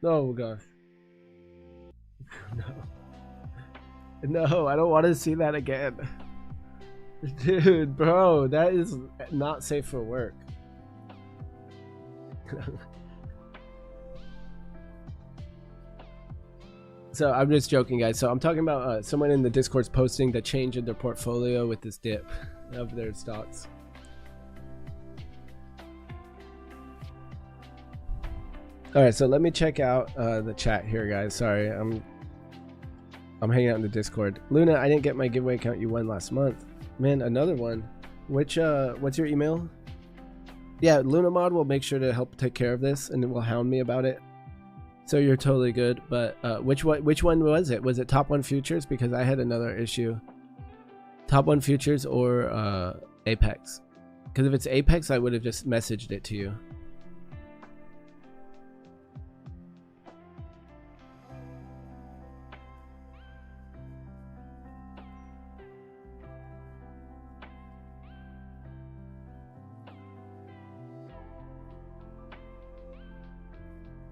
Oh gosh. No, I don't want to see that again. Dude, bro, that is not safe for work. So I'm just joking, guys. So I'm talking about someone in the Discord's posting the change in their portfolio with this dip of their stocks. All right, so let me check out the chat here, guys. Sorry, I'm hanging out in the Discord. Luna, I didn't get my giveaway account you won last month. Man, another one. Which what's your email? Yeah, Luna Mod will make sure to help take care of this, and it will hound me about it. So you're totally good. But which one was it? Was it Top 1 Futures? Because I had another issue. Top 1 Futures or Apex? Because if it's Apex, I would have just messaged it to you.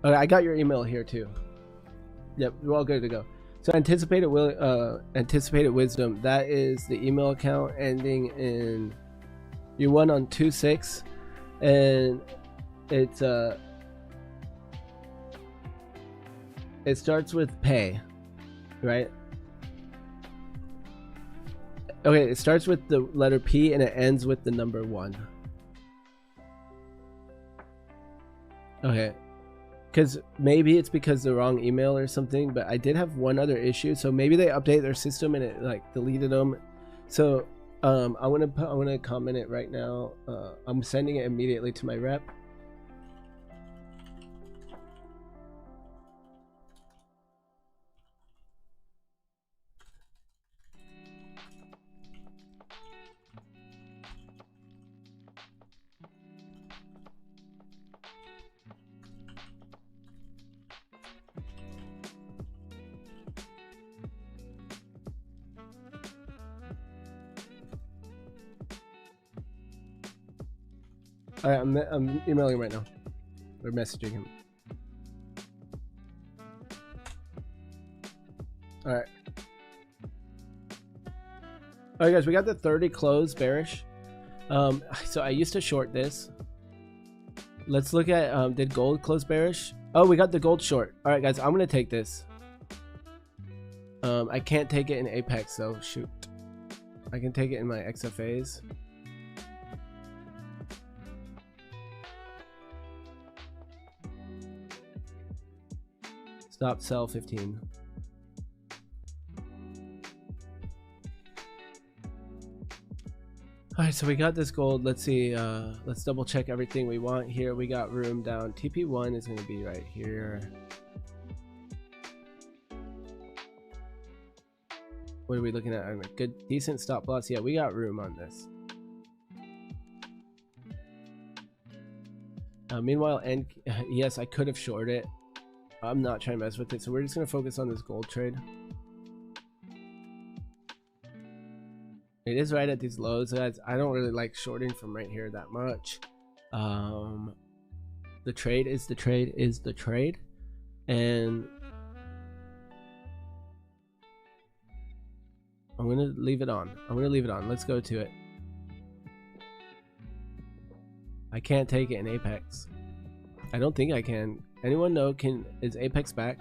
Okay, I got your email here too. Yep, we're all good to go. So anticipated wisdom. That is the email account ending in. You won on 2/6, and it's it starts with pay, right? Okay, it starts with the letter P and it ends with the number 1. Okay. Because maybe it's because the wrong email or something, but I did have one other issue. So maybe they updated their system and it like deleted them. So I'm gonna comment it right now. I'm sending it immediately to my rep. Alright, I'm emailing him right now. Or messaging him. Alright. Alright guys, we got the 30 close bearish. So I used to short this. Let's look at did gold close bearish? Oh, we got the gold short. Alright guys, I'm gonna take this. I can't take it in Apex though, shoot. I can take it in my XFAs. Stop, sell 15. Alright, so we got this gold. Let's see. Let's double check everything we want here. We got room down. TP1 is going to be right here. What are we looking at? A good, decent stop loss. Yeah, we got room on this. Meanwhile, and yes, I could have shorted it. I'm not trying to mess with it, so we're just going to focus on this gold trade. It is right at these lows, guys. I don't really like shorting from right here that much. The trade is the trade is the trade. And I'm going to leave it on. I'm going to leave it on. Let's go to it. I can't take it in Apex. I don't think I can. Anyone know, is Apex back?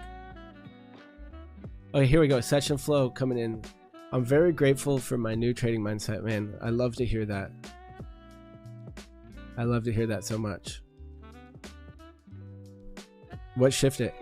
Okay, here we go. Session flow coming in. I'm very grateful for my new trading mindset, man. I love to hear that. I love to hear that so much. What shifted?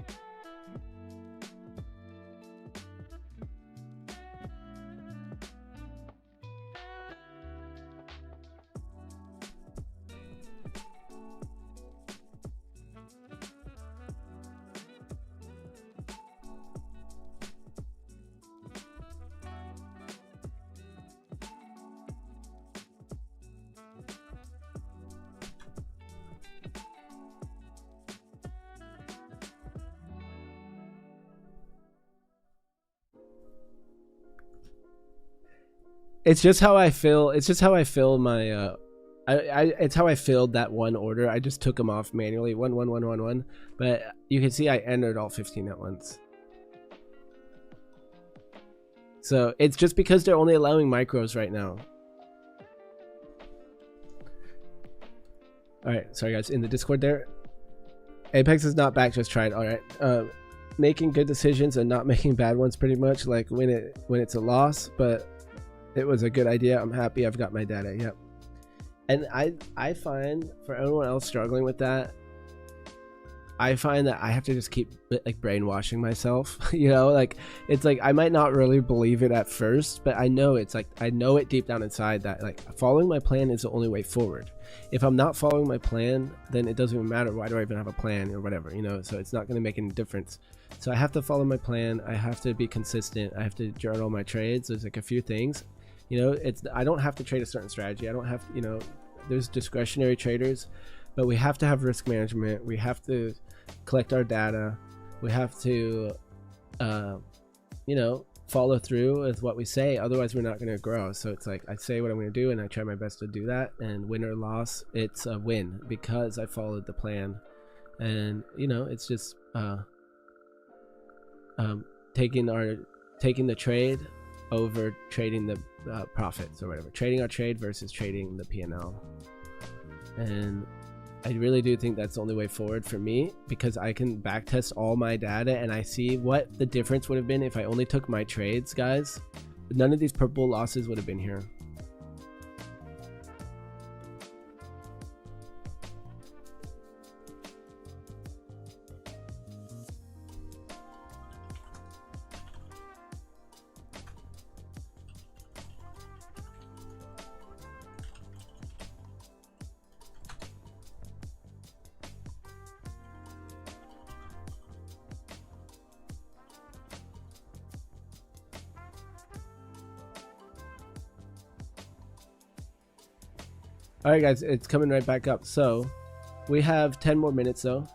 It's just how I feel. It's just how I fill my it's how I filled that one order. I just took them off manually, 1 1 1 1 1, but you can see I entered all 15 at once. So it's just because they're only allowing micros right now. All right, sorry guys, in the Discord there, Apex is not back, just tried. All right, making good decisions and not making bad ones, pretty much, like when it's a loss, but it was a good idea. I'm happy I've got my data. Yep. And I find for anyone else struggling with that, I find that I have to just keep like brainwashing myself. You know, like it's like I might not really believe it at first, but I know it's like I know it deep down inside that like following my plan is the only way forward. If I'm not following my plan, then it doesn't even matter. Why do I even have a plan or whatever, you know? So it's not going to make any difference. So I have to follow my plan. I have to be consistent. I have to journal my trades. There's like a few things, you know, I don't have to trade a certain strategy. I don't have, you know, there's discretionary traders, but we have to have risk management. We have to collect our data. We have to, you know, follow through with what we say. Otherwise, we're not going to grow. So it's like I say what I'm going to do, and I try my best to do that. And win or loss, it's a win because I followed the plan. And you know, it's just taking the trade over trading the profits or whatever. Trading our trade versus trading the P&L. And I really do think that's the only way forward for me, because I can backtest all my data and I see what the difference would have been if I only took my trades, guys. None of these purple losses would have been here. All right, guys, it's coming right back up. So we have 10 more minutes though.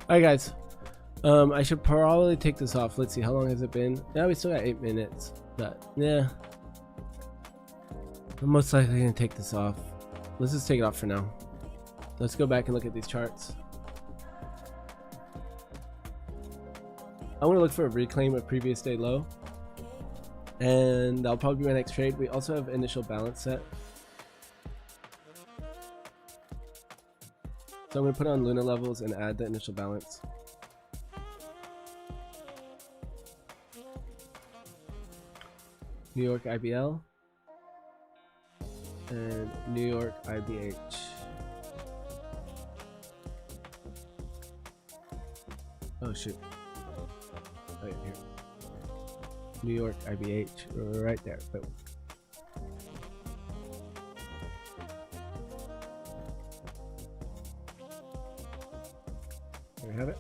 Alright guys, I should probably take this off. Let's see, how long has it been? Yeah, we still got 8 minutes, but yeah, I'm most likely gonna take this off. Let's just take it off for now. Let's go back and look at these charts. I want to look for a reclaim of previous day low, and that'll probably be my next trade. We also have initial balance set, so I'm going to put on Luna levels and add the initial balance. New York IBL and New York IBH. Oh shoot. Right here. New York IBH right there. Boom. There we have it.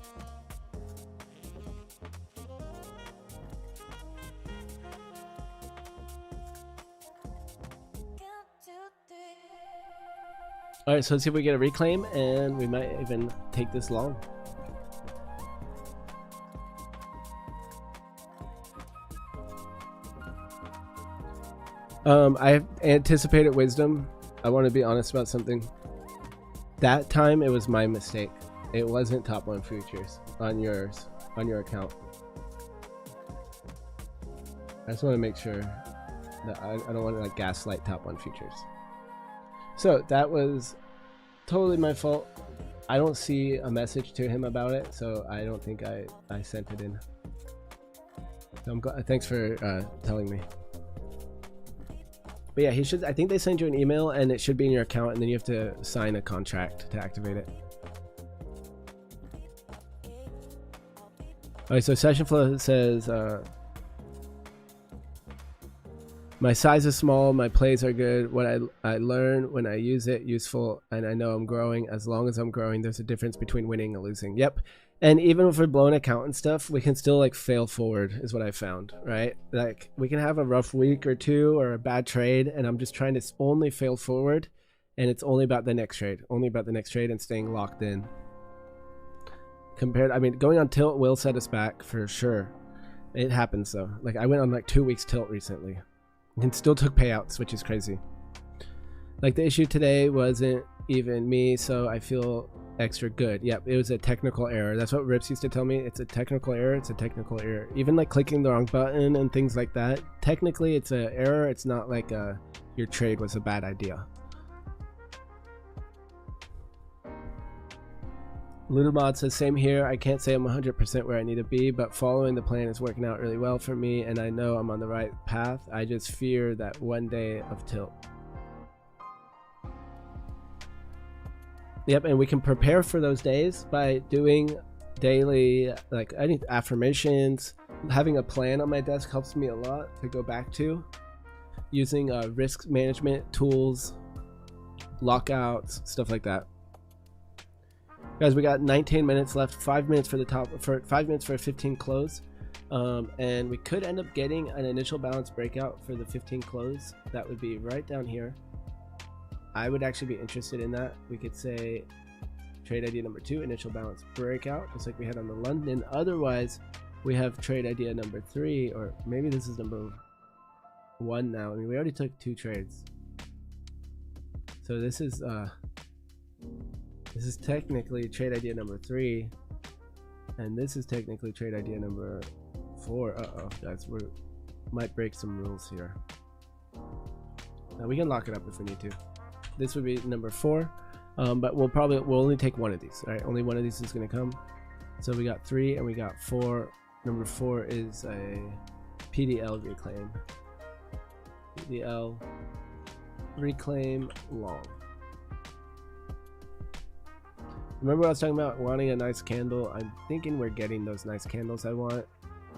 All right, so let's see if we get a reclaim, and we might even take this long. I anticipated wisdom. I want to be honest about something. That time it was my mistake. It wasn't top 1 futures on your account. I just want to make sure that I don't want to like gaslight top 1 futures. So that was totally my fault. I don't see a message to him about it, so I don't think I sent it in. So thanks for telling me. But yeah, he should. I think they send you an email and it should be in your account, and then you have to sign a contract to activate it. Alright, so session flow says my size is small, my plays are good, what I learn when I use it useful, and I know I'm growing. As long as I'm growing, there's a difference between winning and losing. Yep. And even if we're blown account and stuff, we can still like fail forward, is what I found, right? Like we can have a rough week or two or a bad trade, and I'm just trying to only fail forward, and it's only about the next trade, and staying locked in. I mean, going on tilt will set us back for sure. It happens though. Like I went on like 2 weeks tilt recently and still took payouts, which is crazy. Like the issue today wasn't even me, so I feel extra good. Yep, it was a technical error. That's what Rips used to tell me. It's a technical error. It's a technical error. Even like clicking the wrong button and things like that. Technically, it's an error. It's not like your trade was a bad idea. Ludamod says, same here. I can't say I'm 100% where I need to be, but following the plan is working out really well for me, and I know I'm on the right path. I just fear that one day of tilt. Yep, and we can prepare for those days by doing daily, like I need affirmations. Having a plan on my desk helps me a lot to go back to. Using risk management tools, lockouts, stuff like that. Guys, we got 19 minutes left. 5 minutes for the top, for 5 minutes for a 15 close, and we could end up getting an initial balance breakout for the 15 close. That would be right down here. I would actually be interested in that. We could say trade idea number 2, initial balance breakout, just like we had on the London. Otherwise, we have trade idea number 3, or maybe this is number 1 now. I mean, we already took 2 trades, so this is technically trade idea number 3, and this is technically trade idea number 4. Guys, we might break some rules here. Now we can lock it up if we need to. This would be number 4, but we'll only take one of these. All right, only one of these is going to come. So we got 3 and we got 4. Number 4 is a PDL reclaim. PDL reclaim long. Remember what I was talking about wanting a nice candle? I'm thinking we're getting those nice candles I want.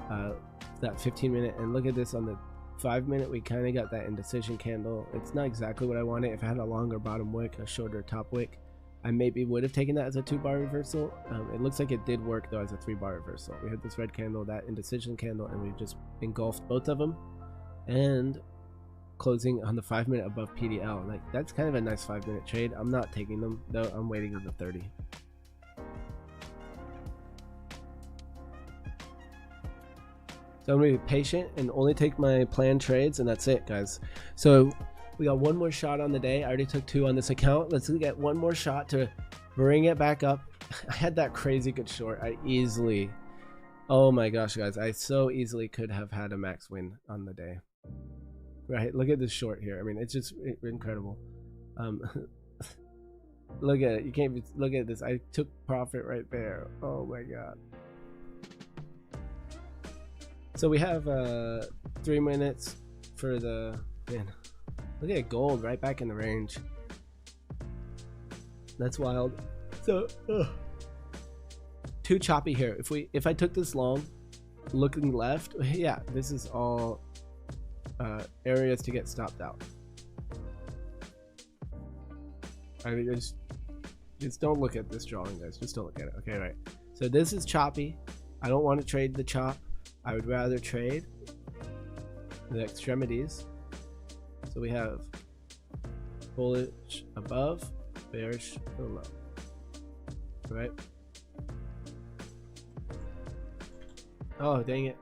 That 15-minute, and look at this on the 5-minute, we kind of got that indecision candle. It's not exactly what I wanted. If I had a longer bottom wick, a shorter top wick, I maybe would have taken that as a 2-bar reversal. It looks like it did work though as a 3-bar reversal. We had this red candle, that indecision candle, and we just engulfed both of them. And closing on the 5-minute above PDL. Like that's kind of a nice 5-minute trade. I'm not taking them though. I'm waiting on the 30. So I'm gonna be patient and only take my planned trades, and that's it, guys. So we got one more shot on the day. I already took 2 on this account. Let's get one more shot to bring it back up. I had that crazy good short. Oh my gosh, guys, I so easily could have had a max win on the day. Right, look at this short here. I mean, it's just incredible. Look at it. You can't even look at this. I took profit right there. Oh my god. So we have 3 minutes for the, man, look at gold right back in the range. That's wild. So too choppy here. If I took this long, looking left, yeah, this is all areas to get stopped out. I mean, just don't look at this drawing, guys. Just don't look at it. Okay, right. So this is choppy. I don't want to trade the chop. I would rather trade the extremities. So we have bullish above, bearish below, right? Oh, dang it.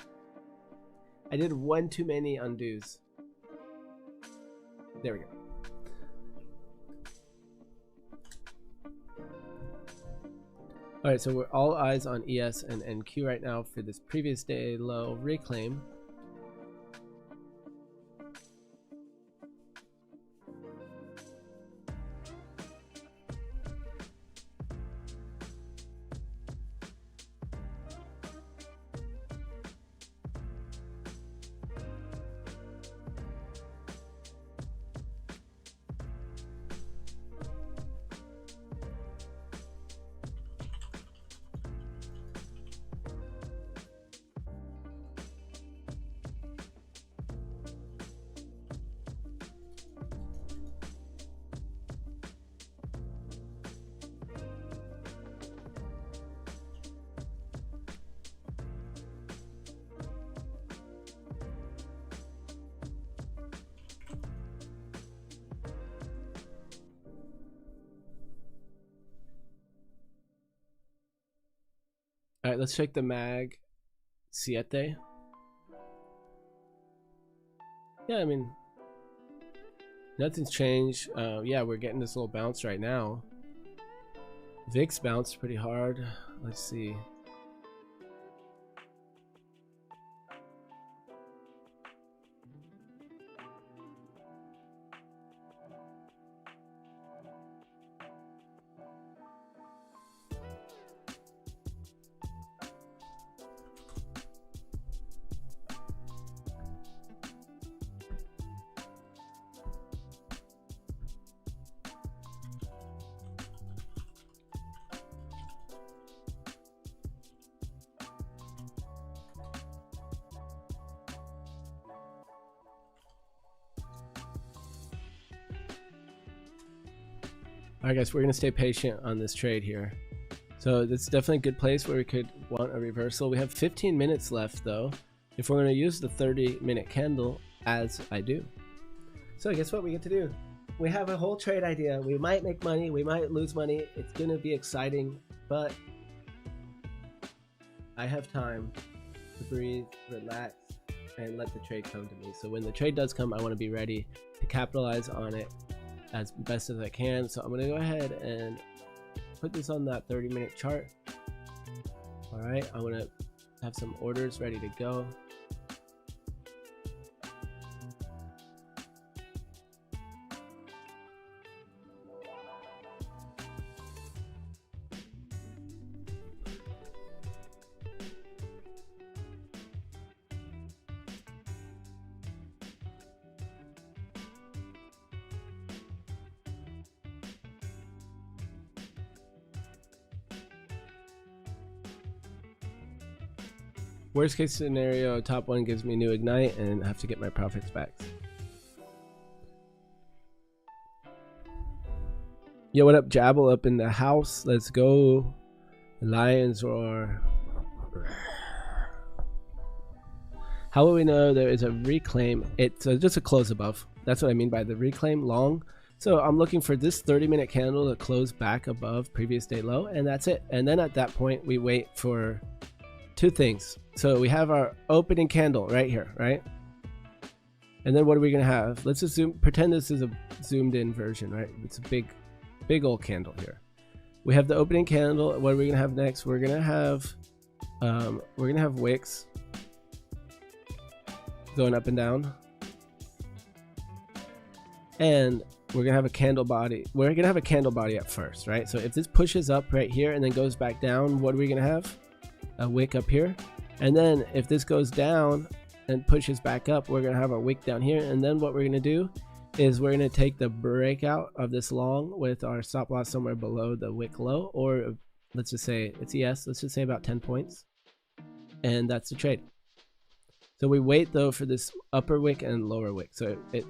I did one too many undos. There we go. All right, so we're all eyes on ES and NQ right now for this previous day low reclaim. All right, let's check the mag 7. Yeah, I mean, nothing's changed. Yeah, we're getting this little bounce right now. VIX bounced pretty hard. Let's see. Alright guys, we're going to stay patient on this trade here. So it's definitely a good place where we could want a reversal. We have 15 minutes left though, if we're going to use the 30-minute candle as I do. So guess what we get to do? We have a whole trade idea. We might make money, we might lose money. It's going to be exciting, but I have time to breathe, relax, and let the trade come to me. So when the trade does come, I want to be ready to capitalize on it as best as I can. So I'm going to go ahead and put this on that 30-minute chart. All right, I'm going to have some orders ready to go. Worst case scenario, top one gives me new ignite and I have to get my profits back. Yo, what up, Jabble up in the house? Let's go. Lions roar. How will we know there is a reclaim? It's just a close above. That's what I mean by the reclaim long. So I'm looking for this 30-minute candle to close back above previous day low, and that's it. And then at that point, we wait for two things. So we have our opening candle right here, right? And then what are we gonna have? Let's assume, pretend this is a zoomed in version, right? It's a big old candle here. We have the opening candle. What are we gonna have next? We're gonna have wicks going up and down, and we're gonna have a candle body. We're gonna have a candle body at first, right? So if this pushes up right here and then goes back down, what are we gonna have? A wick up here. And then if this goes down and pushes back up, we're gonna have a wick down here. And then what we're gonna do is we're gonna take the breakout of this long with our stop loss somewhere below the wick low, or let's just say it's ES, let's just say about 10 points, and that's the trade. So we wait though for this upper wick and lower wick. So it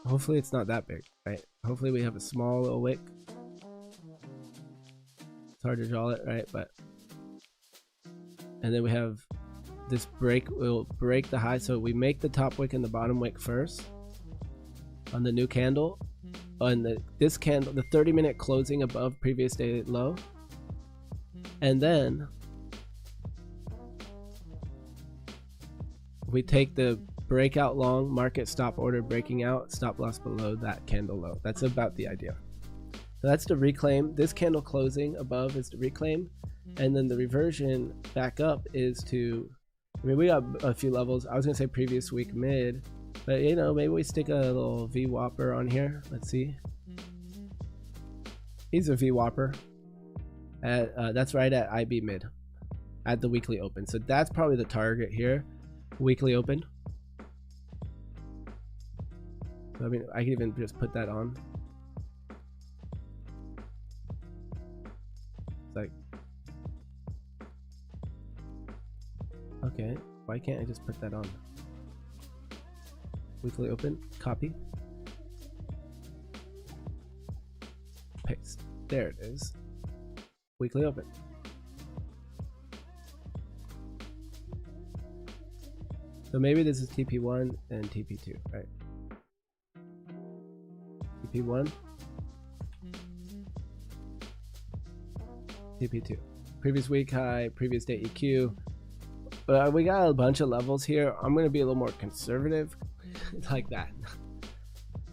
hopefully it's not that big, right? Hopefully we have a small little wick. It's hard to draw it, right? But and then we have this break. We'll break the high, so we make the top wick and the bottom wick first on the new candle. On this candle, the 30-minute closing above previous day low, and then we take the breakout long, market stop order breaking out, stop loss below that candle low. That's about the idea. So that's the reclaim. This candle closing above is the reclaim, and then the reversion back up is to, I mean, we got a few levels. I was gonna say previous week mid, but you know, maybe we stick a little VWAPer on here. Let's see. He's a VWAPer. That's right at IB mid at the weekly open. So that's probably the target here. Weekly open. So, I mean, I can even just put that on. It's like, okay, why can't I just put that on? Weekly open, copy, paste. There it is. Weekly open. So maybe this is TP1 and TP2, right? TP1, TP2. Previous week high, previous day EQ. But we got a bunch of levels here. I'm going to be a little more conservative. Like that.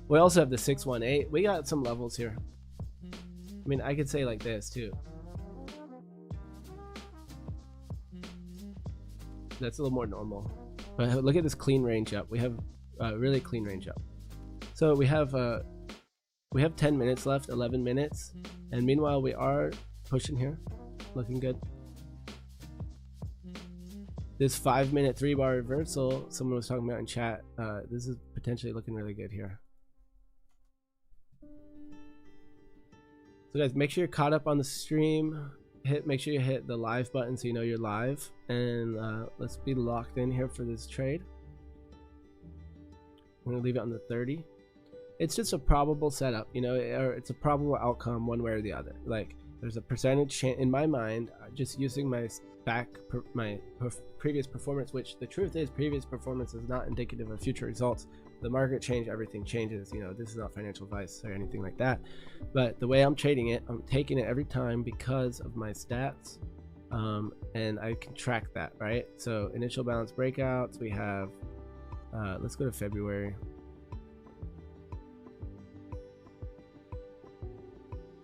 We also have the 618. We got some levels here. I mean, I could say like this too. That's a little more normal. But look at this clean range up. We have really clean range up. So we have 10 minutes left, 11 minutes, and meanwhile we are pushing here, looking good. This 5-minute 3-bar reversal, someone was talking about in chat, this is potentially looking really good here. So guys, make sure you're caught up on the stream. Make sure you hit the live button so you know you're live, and let's be locked in here for this trade. I'm gonna leave it on the 30. It's just a probable setup, you know, or it's a probable outcome one way or the other. Like, there's a percentage chance in my mind, just using my previous performance, which the truth is previous performance is not indicative of future results. The market change, everything changes, you know. This is not financial advice or anything like that, but the way I'm trading it, I'm taking it every time because of my stats, and I can track that, right? So initial balance breakouts, we have let's go to February.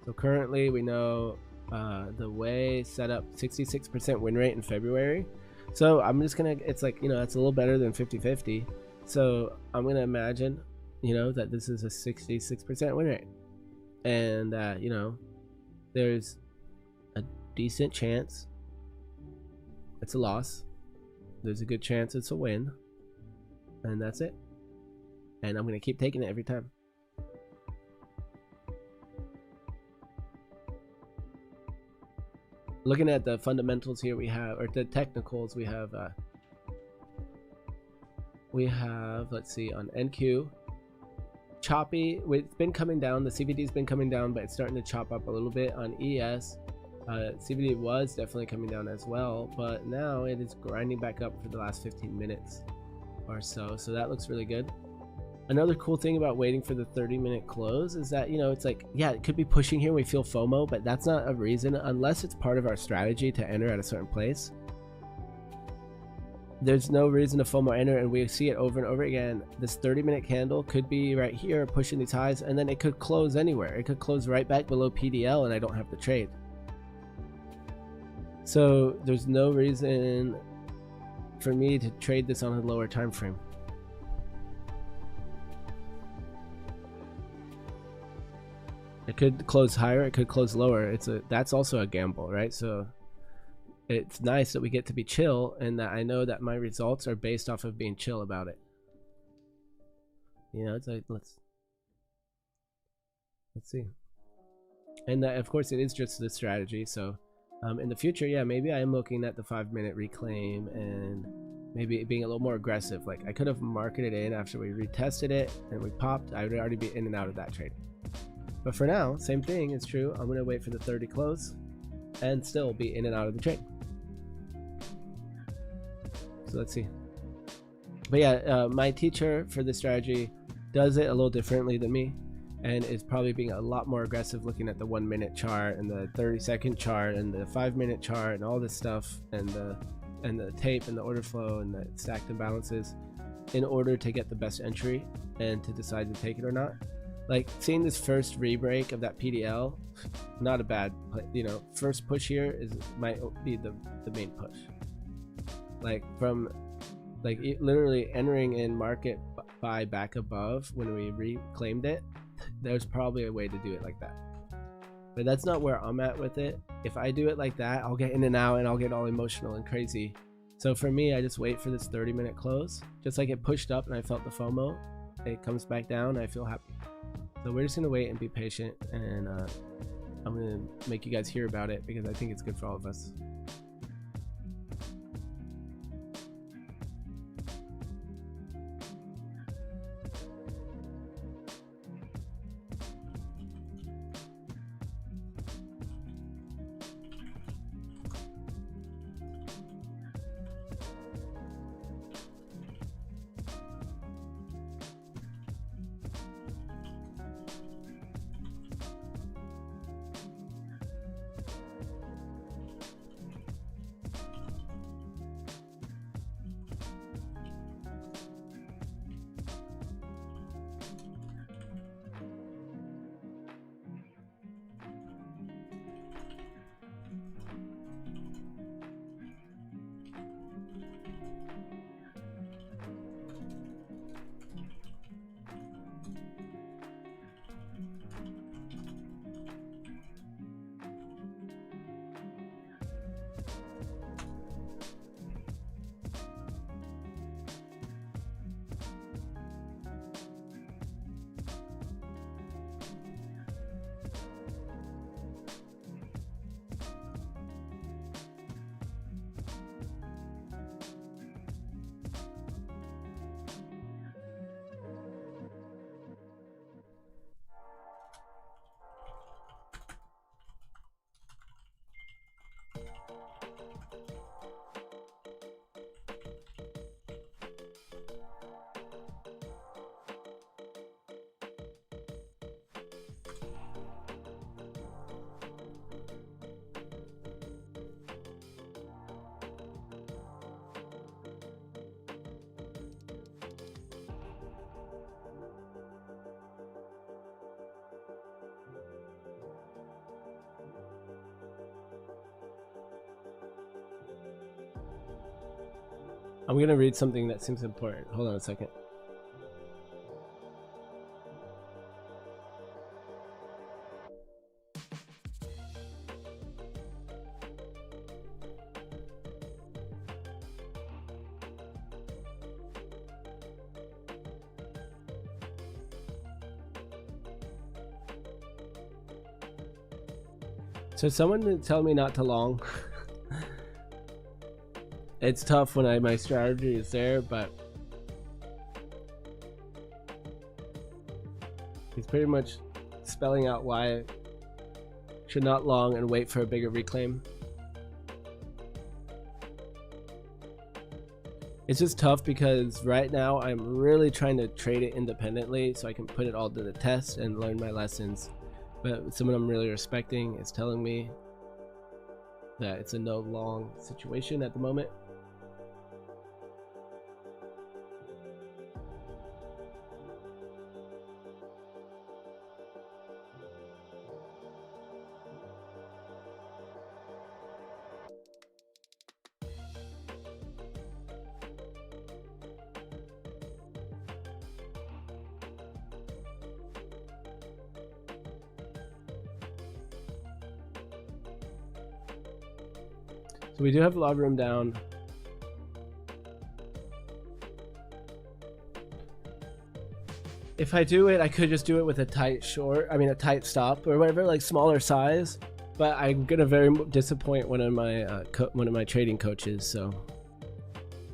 So currently we know the way set up 66% win rate in February. So I'm just gonna, it's like, you know, it's a little better than 50-50. So I'm gonna imagine, you know, that this is a 66% win rate, and you know, there's a decent chance it's a loss. There's a good chance it's a win, and that's it. And I'm gonna keep taking it every time. Looking at the fundamentals here, we have, or the technicals, we have, let's see, on NQ, choppy. It's been coming down. The CVD's been coming down, but it's starting to chop up a little bit. On ES, CVD was definitely coming down as well, but now it is grinding back up for the last 15 minutes or so. So that looks really good. Another cool thing about waiting for the 30-minute close is that, you know, it's like, yeah, it could be pushing here. We feel FOMO, but that's not a reason, unless it's part of our strategy to enter at a certain place. There's no reason to FOMO enter, and we see it over and over again. This 30-minute candle could be right here pushing these highs, and then it could close anywhere. It could close right back below PDL, and I don't have to trade. So there's no reason for me to trade this on a lower time frame. It could close higher, it could close lower. That's also a gamble, right? So it's nice that we get to be chill, and that I know that my results are based off of being chill about it. You know, it's like, let's see. And that, of course, it is just the strategy. So in the future, yeah, maybe I am looking at the 5-minute reclaim and maybe being a little more aggressive. Like, I could have marketed in after we retested it and we popped. I would already be in and out of that trade. But for now, same thing is true. I'm going to wait for the 30 close and still be in and out of the trade. So let's see. But yeah, my teacher for this strategy does it a little differently than me, and is probably being a lot more aggressive looking at the 1 minute chart and the 30-second chart and the 5-minute chart and all this stuff, and the tape and the order flow and the stacked imbalances, in order to get the best entry and to decide to take it or not. Like seeing this first rebreak of that PDL, not a bad, you know, first push here might be the main push. Like from literally entering in market buy back above when we reclaimed it, there's probably a way to do it like that. But that's not where I'm at with it. If I do it like that, I'll get in and out and I'll get all emotional and crazy. So for me, I just wait for this 30-minute close. Just like it pushed up and I felt the FOMO, it comes back down, I feel happy. So we're just gonna wait and be patient, and I'm gonna make you guys hear about it because I think it's good for all of us. I'm gonna read something that seems important. Hold on a second. So someone tell me not to long. It's tough when my strategy is there, but he's pretty much spelling out why I should not long and wait for a bigger reclaim. It's just tough because right now I'm really trying to trade it independently so I can put it all to the test and learn my lessons. But someone I'm really respecting is telling me that it's a no long situation at the moment. So we do have a lot of room down. If I do it, I could just do it with a tight short, I mean a tight stop or whatever, like smaller size. But I'm gonna very disappoint one of my trading coaches, so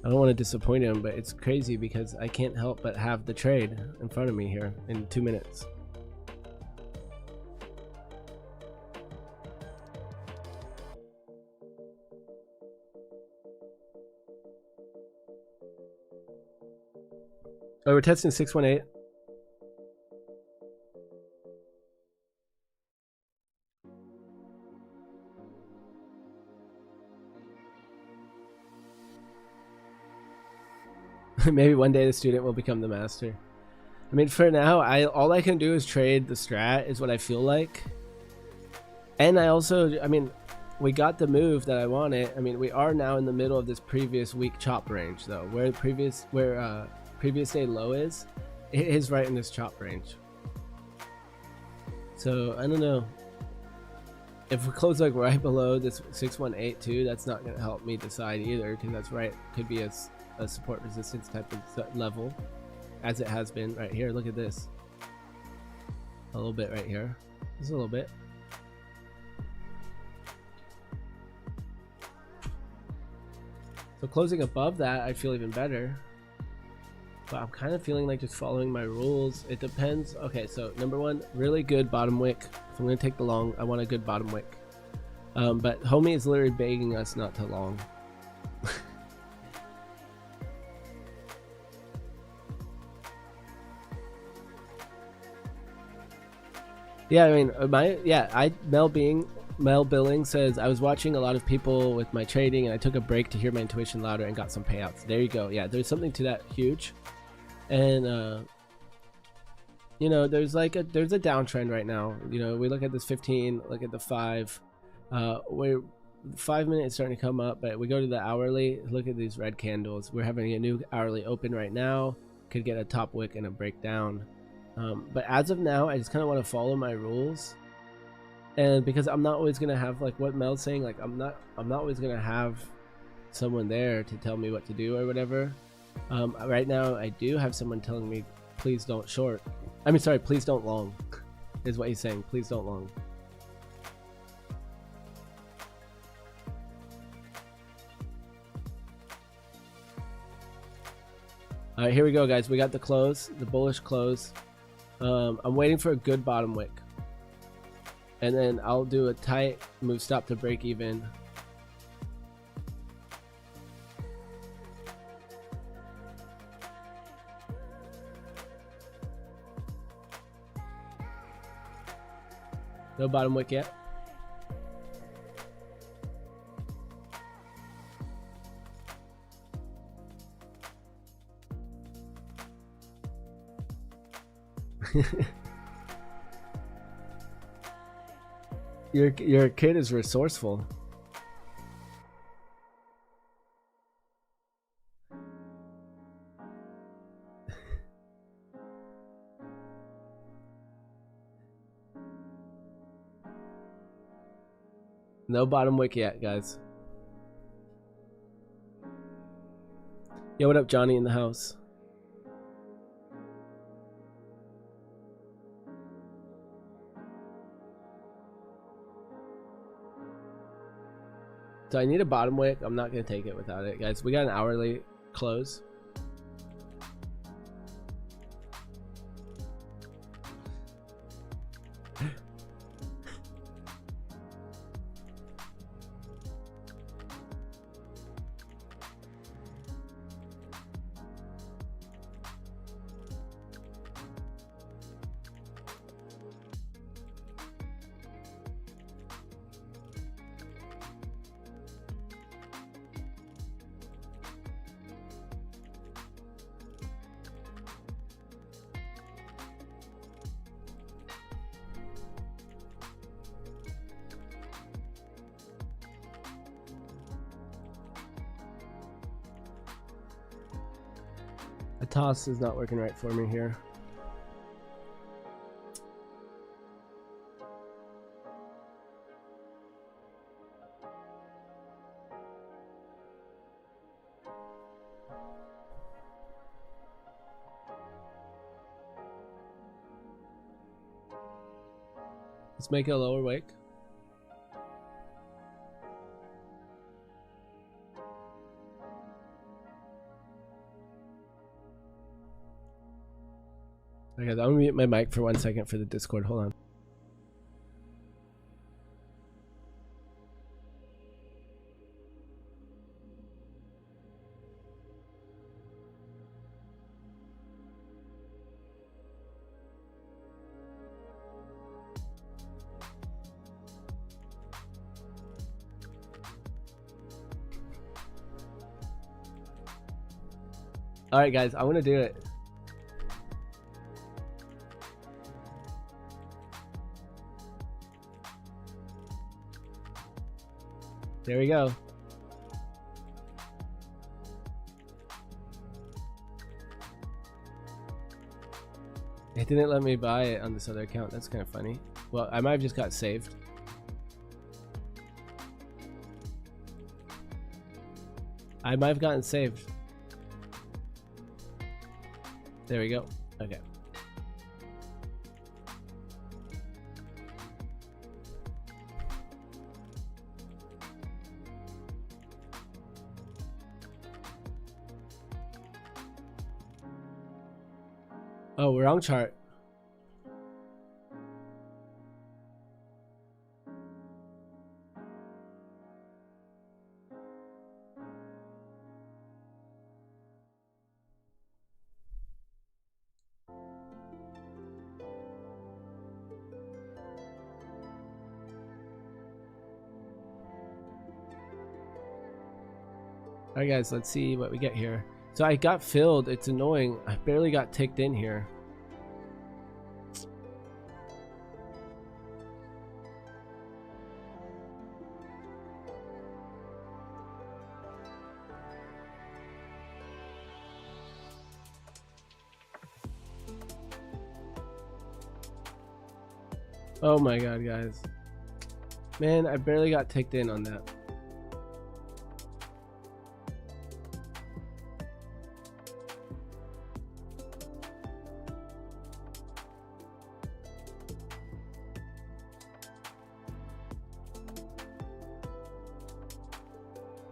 I don't want to disappoint him. But it's crazy because I can't help but have the trade in front of me here in 2 minutes. Oh, we're testing 618. Maybe one day the student will become the master. I mean, for now, all I can do is trade the strat, is what I feel like. And I also, I mean, we got the move that I wanted. I mean, we are now in the middle of this previous week chop range, though, where previous day low is. It is right in this chop range. So I don't know. If we close like right below this 6182, that's not going to help me decide either, because that's right, could be a support resistance type of level, as it has been right here. Look at this, a little bit right here, just a little bit. So closing above that, I feel even better, but I'm kind of feeling like just following my rules. It depends. Okay, so number one, really good bottom wick. If I'm going to take the long, I want a good bottom wick. But homie is literally begging us not to long. Yeah, I mean, Mel Billing says, I was watching a lot of people with my trading and I took a break to hear my intuition louder and got some payouts. There you go. Yeah, there's something to that huge. And you know, there's a downtrend right now. You know, we look at this 15, look at the 5. We're 5 minutes starting to come up, but we go to the hourly, look at these red candles. We're having a new hourly open right now. Could get a top wick and a breakdown. But as of now, I just kind of want to follow my rules, and because I'm not always gonna have, like what Mel's saying, like I'm not always gonna have someone there to tell me what to do or whatever. Right now, I do have someone telling me, please don't short. I mean, sorry, please don't long, is what he's saying. Please don't long. All right, here we go, guys. We got the close, the bullish close. I'm waiting for a good bottom wick, and then I'll do a tight move stop to break even. No bottom wick yet. Your kid is resourceful. No bottom wick yet, guys. Yo, what up, Johnny in the house? So I need a bottom wick. I'm not gonna take it without it, guys. We got an hourly close. A toss is not working right for me here. Let's make it a lower wick. Okay, I'm gonna mute my mic for 1 second for the Discord. Hold on. All right, guys, I want to do it. There we go. It didn't let me buy it on this other account. That's kind of funny. Well, I might have just got saved. I might have gotten saved. There we go. Okay. Oh, wrong chart. Alright guys, let's see what we get here. So I got filled. It's annoying. I barely got ticked in here. Oh my god, guys. Man, I barely got ticked in on that.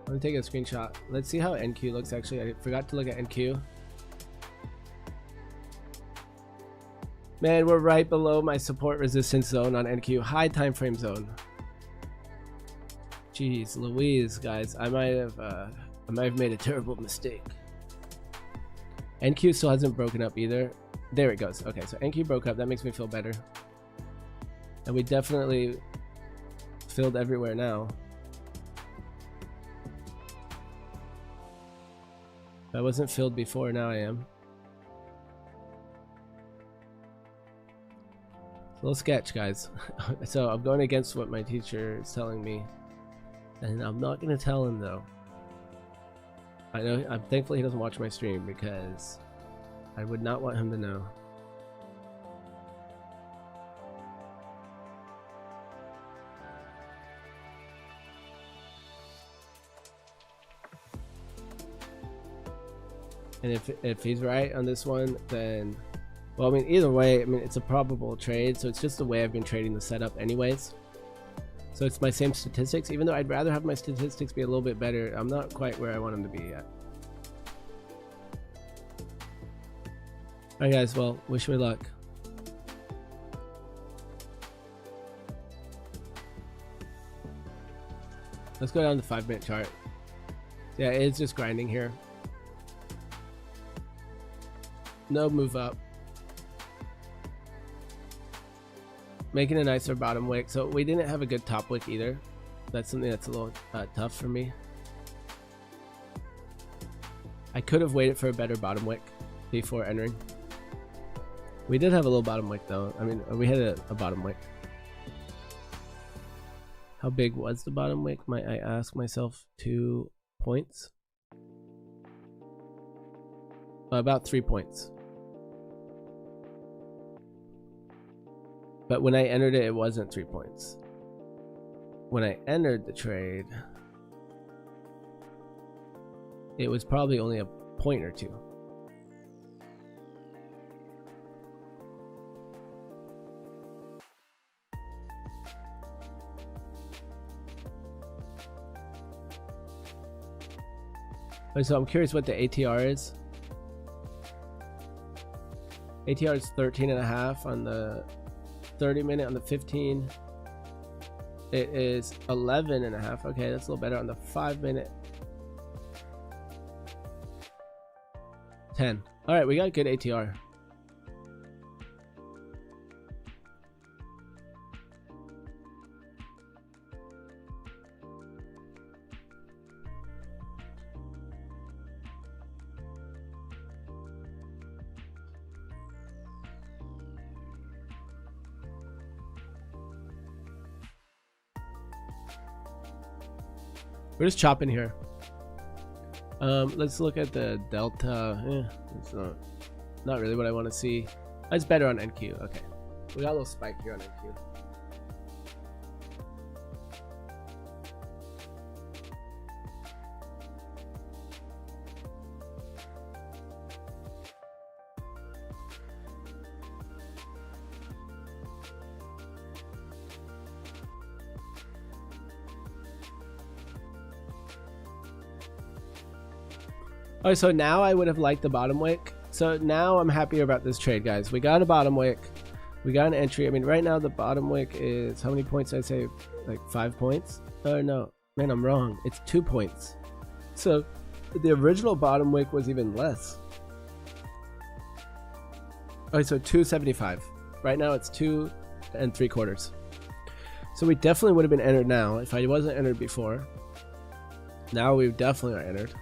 I'm gonna take a screenshot. Let's see how NQ looks. Actually, I forgot to look at NQ. Man, we're right below my support resistance zone on NQ. High time frame zone. Jeez Louise, guys. I might have made a terrible mistake. NQ still hasn't broken up either. There it goes. Okay, so NQ broke up. That makes me feel better. And we definitely filled everywhere now. I wasn't filled before, now I am. It's a little sketch, guys. So I'm going against what my teacher is telling me. And I'm not going to tell him though. I know, I'm thankful he doesn't watch my stream because I would not want him to know. And if he's right on this one, then, well, I mean, either way, I mean, it's a probable trade, so it's just the way I've been trading the setup anyways. So it's my same statistics, even though I'd rather have my statistics be a little bit better. I'm not quite where I want them to be yet. Alright guys, well, wish me luck. Let's go down the 5-minute chart. Yeah, it's just grinding here. No move up. Making a nicer bottom wick. So we didn't have a good top wick either. That's something that's a little tough for me. I could have waited for a better bottom wick before entering. We did have a little bottom wick though. I mean, we had a bottom wick. How big was the bottom wick? Might I ask myself? 2 points? About 3 points. But when I entered it, it wasn't 3 points. When I entered the trade, it was probably only a point or two. So I'm curious what the ATR is. ATR is 13.5 on the 30-minute. On the 15 it is 11.5. Okay, that's a little better. On the 5-minute, 10. All right, we got good ATR. We're just chopping here. Let's look at the delta. It's not really what I want to see. It's better on NQ. Okay, we got a little spike here on NQ. Oh, so now I would have liked the bottom wick. So now I'm happier about this trade, guys. We got a bottom wick. We got an entry. I mean, right now the bottom wick is, how many points did I say? Like 5 points? Oh, no. Man, I'm wrong. It's 2 points. So the original bottom wick was even less. Okay, so 275. Right now it's 2 3/4. So we definitely would have been entered now if I wasn't entered before. Now we definitely are entered.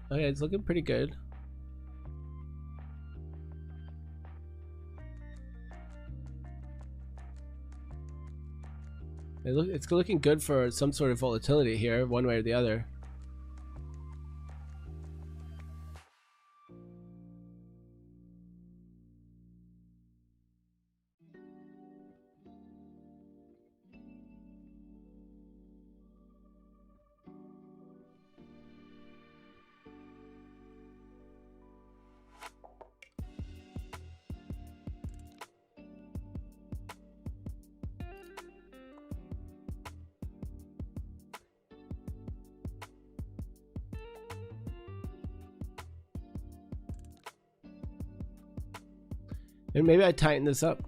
Okay, it's looking pretty good. It's looking good for some sort of volatility here, one way or the other. And maybe I tighten this up.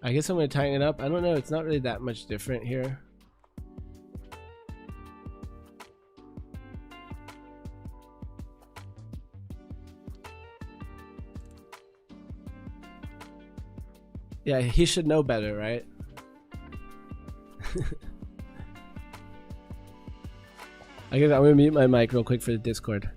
I guess I'm going to tighten it up. I don't know. It's not really that much different here. Yeah, he should know better, right? I guess I'm going to mute my mic real quick for the Discord.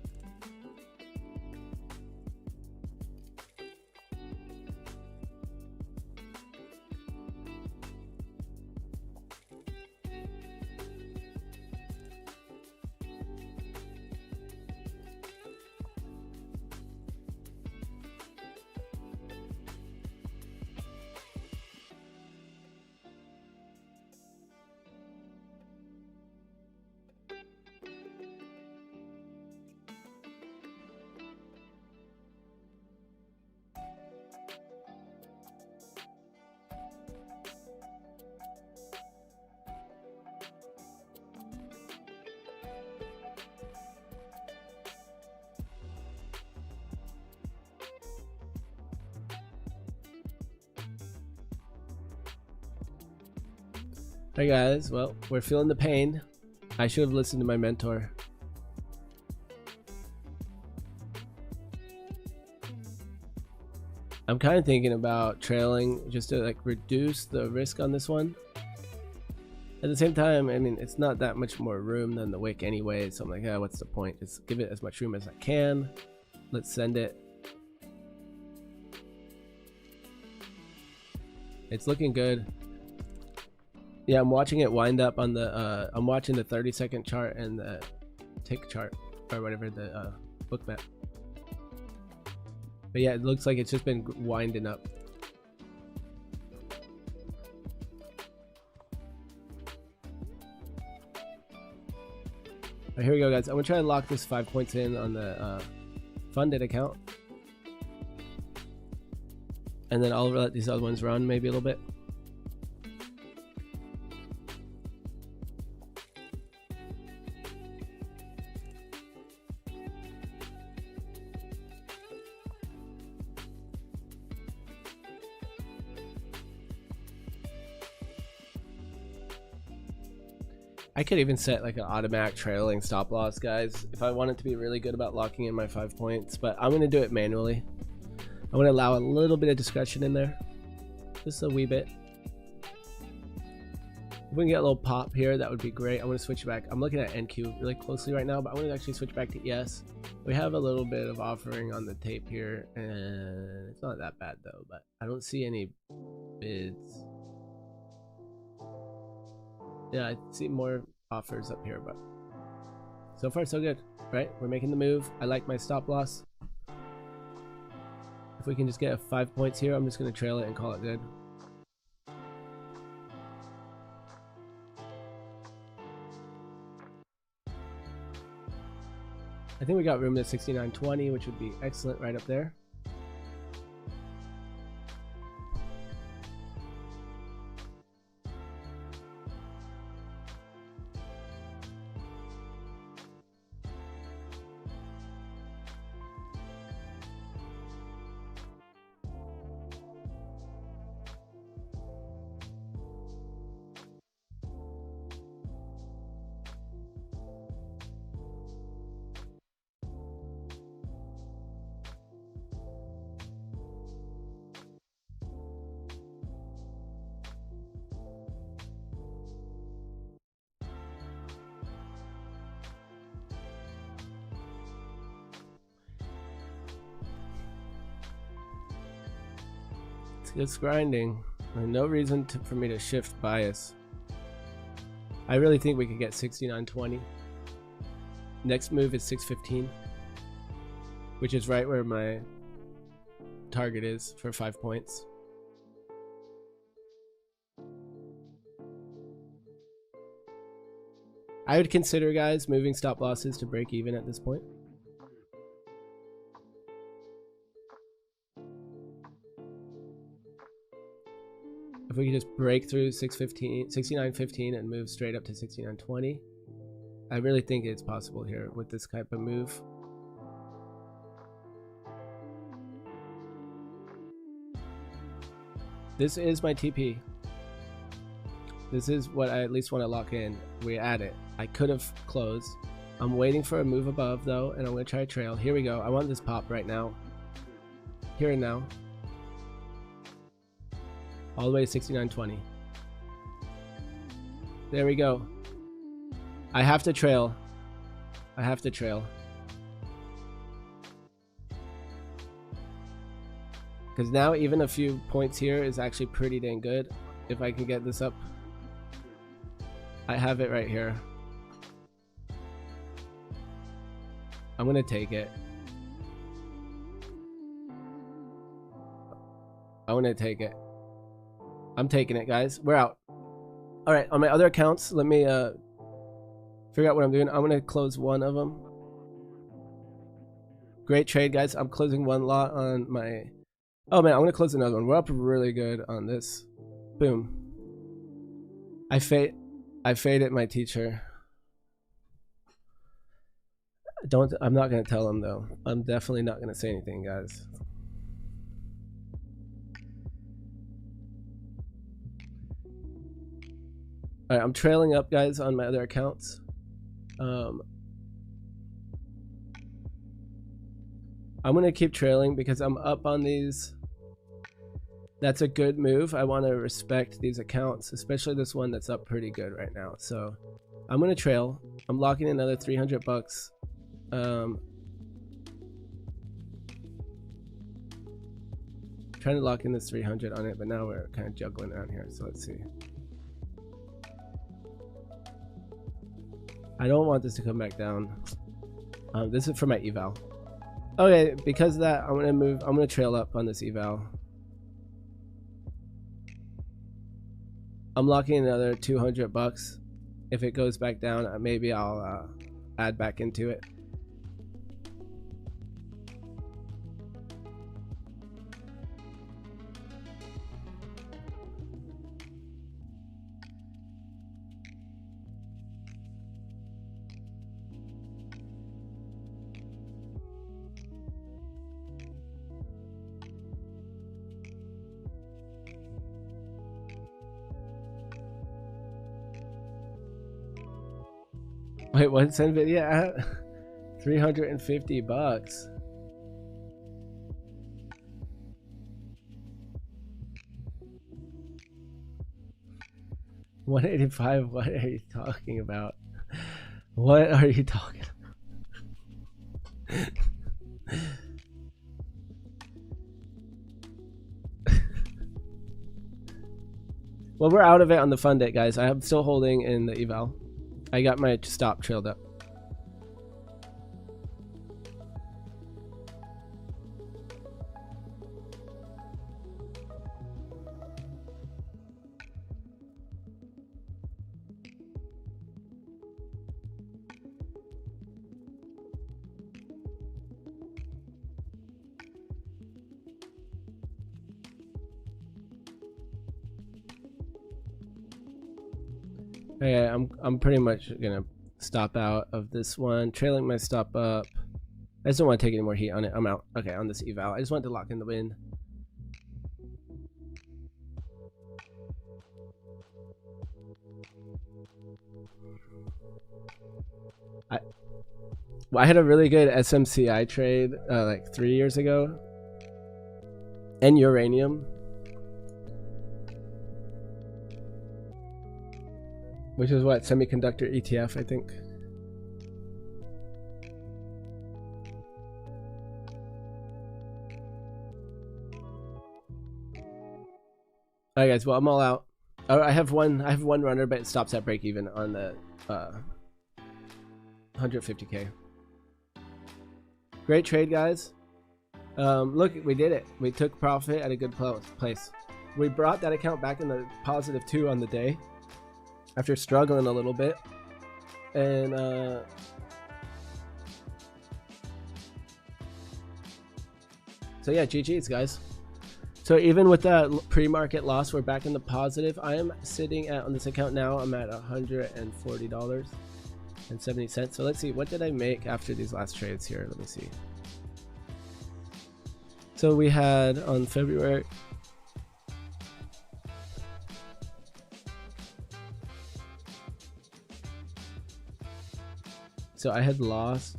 Hey guys, well, we're feeling the pain. I should have listened to my mentor. I'm kind of thinking about trailing just to like reduce the risk on this one. At the same time, I mean, it's not that much more room than the wick anyway, so I'm like, yeah, what's the point? Just give it as much room as I can. Let's send it. It's looking good. Yeah, I'm watching it wind up on the, I'm watching the 30-second chart and the tick chart, or whatever, the Bookmap. But yeah, it looks like it's just been winding up. Alright, here we go, guys. I'm gonna try and lock this 5 points in on the funded account. And then I'll let these other ones run maybe a little bit. I could even set like an automatic trailing stop loss, guys, if I wanted to be really good about locking in my 5 points, but I'm going to do it manually. I'm going to allow a little bit of discretion in there, just a wee bit. If we can get a little pop here, that would be great. I'm going to switch back. I'm looking at NQ really closely right now, but I'm going to actually switch back to ES. We have a little bit of offering on the tape here, and it's not that bad though, but I don't see any bids. Yeah, I see more offers up here, but so far so good, right? We're making the move. I like my stop loss. If we can just get 5 points here, I'm just going to trail it and call it good. I think we got room at 69.20, which would be excellent right up there. It's grinding. There's no reason for me to shift bias. I really think we could get 69.20. Next move is 615, which is right where my target is for 5 points. I would consider, guys, moving stop losses to break even at this point. If we could just break through 69.15 and move straight up to 69.20, I really think it's possible here with this type of move. This is my TP. This is what I at least want to lock in. We're at it. I could have closed. I'm waiting for a move above though, and I'm going to try a trail. Here we go. I want this pop right now. Here and now. All the way to 69.20. There we go. I have to trail. I have to trail. Because now even a few points here is actually pretty dang good. If I can get this up. I have it right here. I'm going to take it. I want to take it. I'm taking it, guys. We're out. All right, on my other accounts, let me figure out what I'm doing. I'm gonna close one of them. Great trade, guys. I'm closing one lot on my. Oh man, I'm gonna close another one. We're up really good on this. Boom. I faded my teacher. I'm not gonna tell him though. I'm definitely not gonna say anything, guys. Alright, I'm trailing up, guys, on my other accounts. I'm gonna keep trailing because I'm up on these. That's a good move. I want to respect these accounts, especially this one that's up pretty good right now. So I'm gonna trail. I'm locking in another 300 bucks. Trying to lock in this 300 on it, but now we're kind of juggling around here. So let's see. I don't want this to come back down. This is for my eval. Okay, because of that, I'm gonna trail up on this eval. I'm locking another 200 bucks. If it goes back down, maybe I'll add back into it. Wait, what's Nvidia at? 350 bucks. 185. What are you talking about? What are you talking about? Well, we're out of it on the fund date, guys. I'm still holding in the eval. I got my stop trailed up. Okay, I'm pretty much gonna stop out of this one, trailing my stop up. I just don't want to take any more heat on it. I'm out. Okay, on this eval, I just want to lock in the win. I had a really good SMCI trade like 3 years ago, and uranium, which is what, semiconductor ETF, I think. All right, guys. Well, I'm all out. Oh, I have one runner, but it stops at break even on the 150K. Great trade, guys. Look, we did it. We took profit at a good place. We brought that account back in the +2 on the day after struggling a little bit, and so yeah, GG's, guys. So even with that pre-market loss, we're back in the positive. I am sitting at, on this account now, I'm at $140.70. So let's see, what did I make after these last trades here? Let me see. So we had on February, so I had lost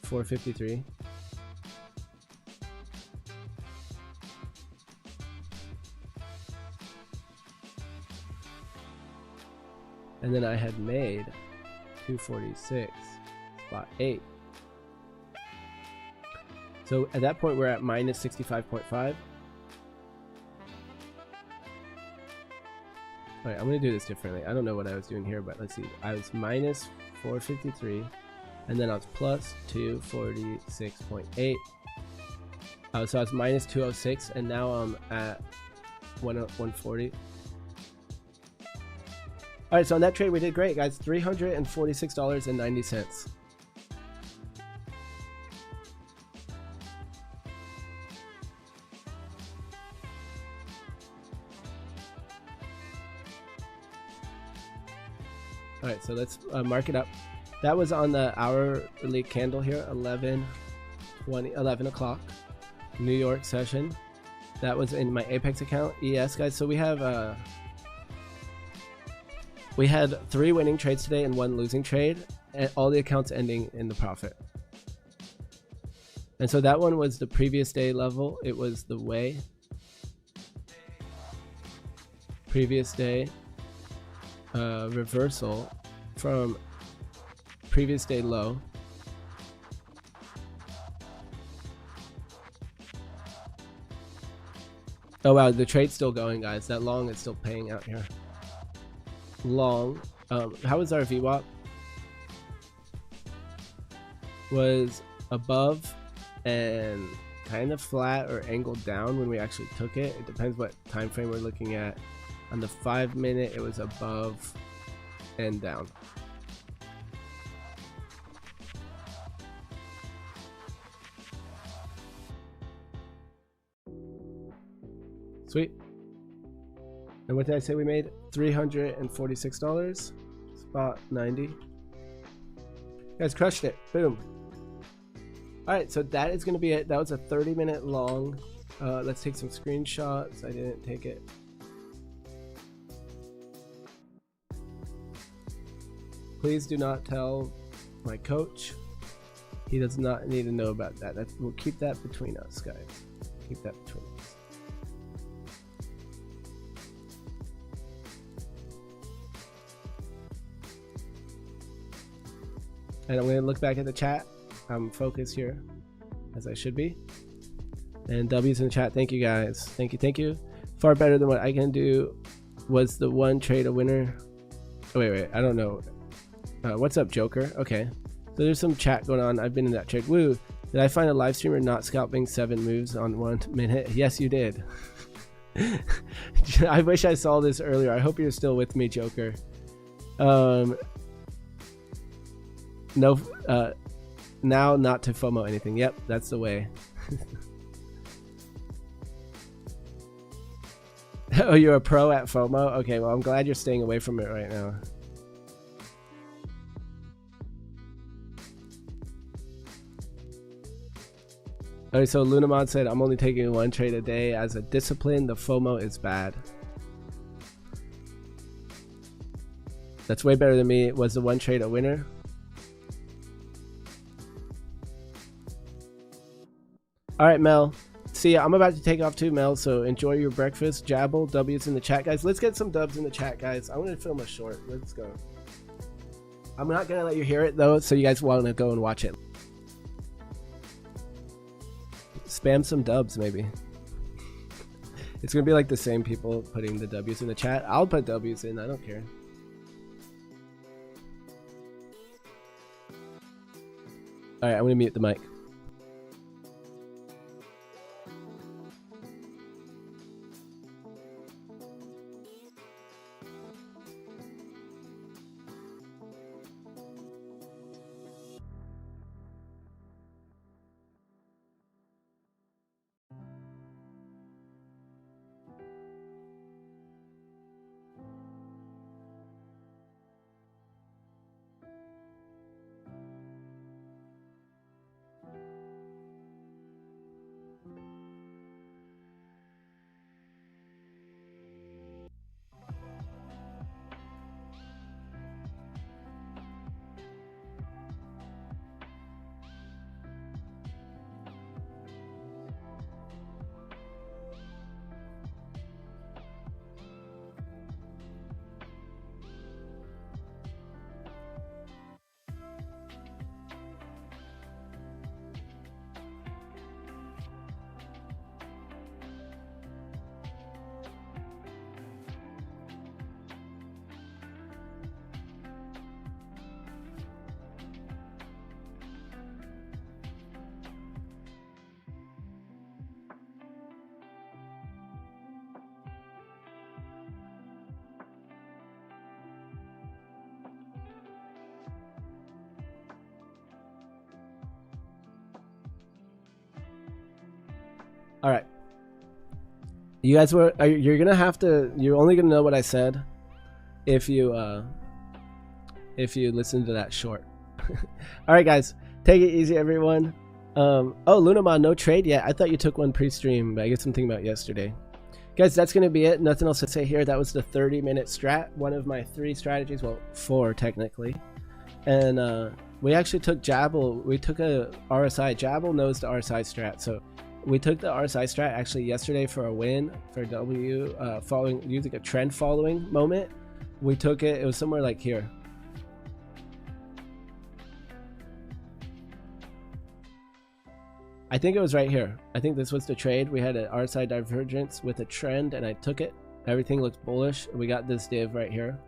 453. And then I had made 246.8. So at that point, we're at -65.5. All right, I'm gonna do this differently. I don't know what I was doing here, but let's see. I was -453, and then I was +246.8. So I was -206, and now I'm at 140. All right, so on that trade, we did great, guys. $346.90. All right, so let's mark it up. That was on the hourly candle here, 11 o'clock, New York session. That was in my Apex account, ES, guys. So we have we had 3 winning trades today and 1 losing trade, and all the accounts ending in the profit. And so that one was the previous day level. It was the way. Previous day reversal from previous day low. Oh wow, the trade's still going, guys. That long is still paying out here. Long. How was our VWAP? Was above and kind of flat or angled down when we actually took it. It depends what time frame we're looking at. On the 5 minute, it was above and down. Sweet. And what did I say we made? $346. Spot 90. You guys crushed it. Boom. Alright, so that is going to be it. That was a 30-minute long. Let's take some screenshots. I didn't take it. Please do not tell my coach. He does not need to know about that. We'll keep that between us, guys. Keep that between us. And I'm gonna look back at the chat. I'm focused here, as I should be. And W's in the chat. Thank you guys. Thank you. Thank you. Far better than what I can do. Was the one trade a winner? Oh, wait. I don't know. What's up, Joker? Okay. So there's some chat going on. I've been in that trade. Woo. Did I find a live streamer not scalping 7 moves on 1 minute? Yes, you did. I wish I saw this earlier. I hope you're still with me, Joker. No. Now not to FOMO anything. Yep, that's the way. Oh, you're a pro at FOMO? Okay, well, I'm glad you're staying away from it right now. Okay, so Lunamon said, I'm only taking 1 trade a day as a discipline. The FOMO is bad. That's way better than me. Was the 1 trade a winner? All right, Mel. See ya. I'm about to take off too, Mel, so enjoy your breakfast. Jabble, W's in the chat, guys. Let's get some dubs in the chat, guys. I want to film a short. Let's go. I'm not going to let you hear it, though, so you guys want to go and watch it. Spam some dubs, maybe. It's gonna be like the same people putting the W's in the chat. I'll put W's in, I don't care. Alright, I'm gonna mute the mic. All right, you guys were you're gonna have to, you're only gonna know what I said if you listen to that short. All right, guys, take it easy, everyone. Oh, Lunamon, no trade yet. I thought you took one pre-stream, but I guess I'm thinking about yesterday. Guys, that's gonna be it. Nothing else to say here. That was the 30-minute strat, one of my 3 strategies, well, 4 technically. And we actually took Jabble. We took a RSI. Jabble knows the RSI strat, so we took the RSI strat actually yesterday for a win for W, following, using a trend following moment. We took it, it was somewhere like here. I think it was right here. I think this was the trade. We had an RSI divergence with a trend and I took it. Everything looks bullish. We got this div right here.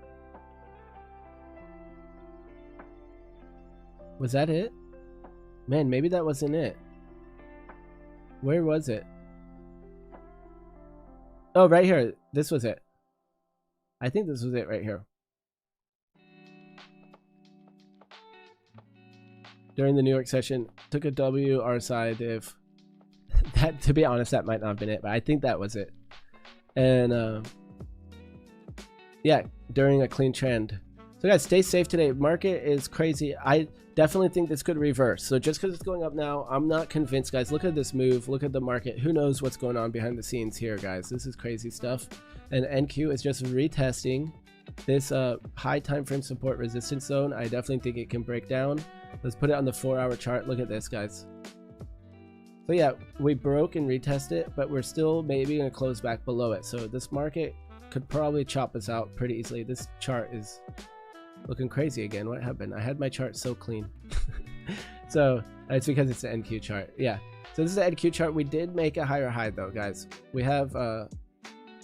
Was that it? Man, maybe that wasn't it. Where was it? Oh, right here. This was it. I think this was it right here. During the New York session, took a W RSI div. That, to be honest, that might not have been it, but I think that was it. And yeah, during a clean trend. So guys, stay safe today. Market is crazy. I definitely think this could reverse. So just because it's going up now, I'm not convinced, guys. Look at this move. Look at the market. Who knows what's going on behind the scenes here, guys. This is crazy stuff. And NQ is just retesting this high time frame support resistance zone. I definitely think it can break down. Let's put it on the 4-hour chart. Look at this, guys. So yeah, we broke and retested it, but we're still maybe going to close back below it. So this market could probably chop us out pretty easily. This chart is looking crazy again. What happened? I had my chart so clean. So it's because it's the NQ chart. Yeah. So this is the NQ chart. We did make a higher high though, guys. We have a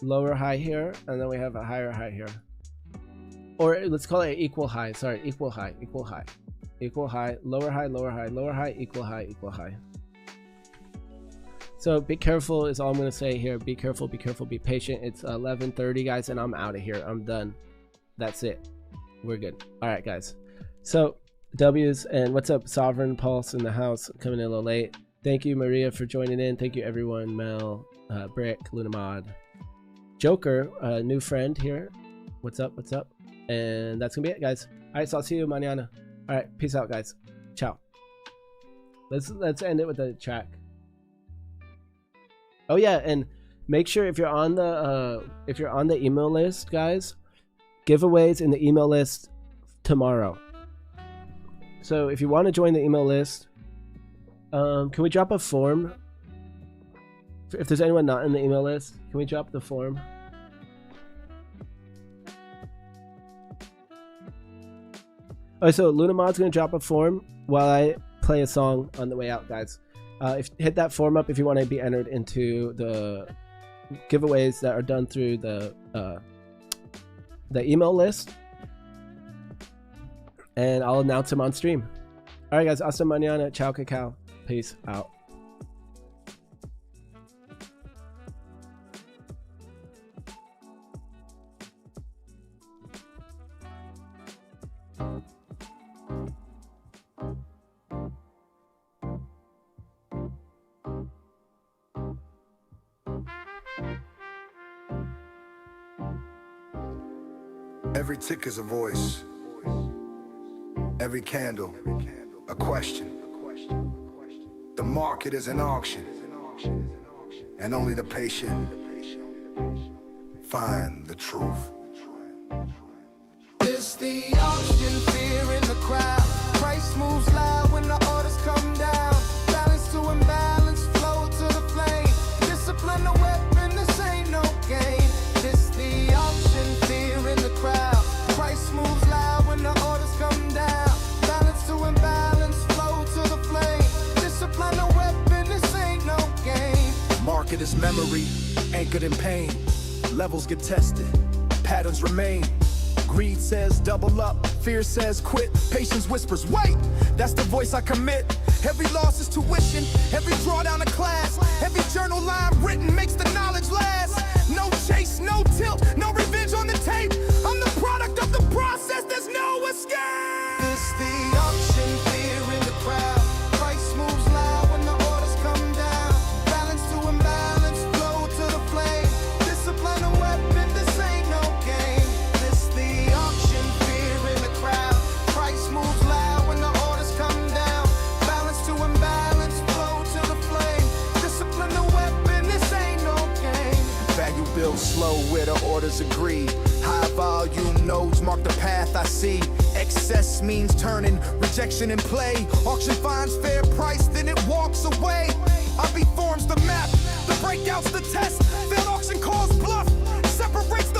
lower high here, and then we have a higher high here. Or let's call it an equal high. Sorry, equal high, equal high, equal high, lower high, lower high, lower high, equal high, equal high. So be careful is all I'm going to say here. Be careful, be careful, be patient. It's 11:30, guys, and I'm out of here. I'm done. That's it. We're good. All right, guys. So W's, and what's up, Sovereign Pulse in the house, coming in a little late. Thank you, Maria, for joining in. Thank you, everyone. Mel, Brick, Lunamod, Joker, new friend here. What's up? What's up? And that's gonna be it, guys. All right, so I'll see you mañana. All right, peace out, guys. Ciao. Let's end it with a track. Oh yeah, and make sure if you're on the email list, guys, giveaways in the email list tomorrow. So if you want to join the email list, can we drop a form? If there's anyone not in the email list, can we drop the form? Oh, so Lunamod's gonna drop a form while I play a song on the way out, guys. Hit that form up if you want to be entered into the giveaways that are done through the email list, and I'll announce them on stream. All right, guys. Hasta mañana. Ciao, cacao. Peace out. Every tick is a voice. Every candle, a question. The market is an auction, and only the patient find the truth. It's the auction, fear in the crowd. Price moves loud when the orders come down. Balance to imbalance, flow to the flame. Discipline the weapon, this ain't no game. It's the auction, fear in the crowd. Price moves loud when the orders come down. Balance to imbalance, flow to the flame. Discipline the weapon, this ain't no game. Market is memory, anchored in pain. Levels get tested, patterns remain. Greed says double up, fear says quit. Patience whispers wait, that's the voice I commit. Every loss is tuition, every drawdown a class. Every journal line written makes the knowledge last. No chase, no tilt, no revenge on the tape. I'm the product of the process, there's no escape. It's the auction, fear in the crowd. Price moves loud when the orders come down. Balance to imbalance, flow to the flame. Discipline a weapon, this ain't no game. It's the auction, fear in the crowd. Price moves loud when the orders come down. Balance to imbalance, flow to the flame. Discipline the weapon, this ain't no game. Value builds slow where the orders agree. High volume nodes mark the path I see. Excess means turning, rejection in play. Auction finds fair price, then it walks away. RB forms the map, the breakout's the test. Failed auction calls bluff, separates the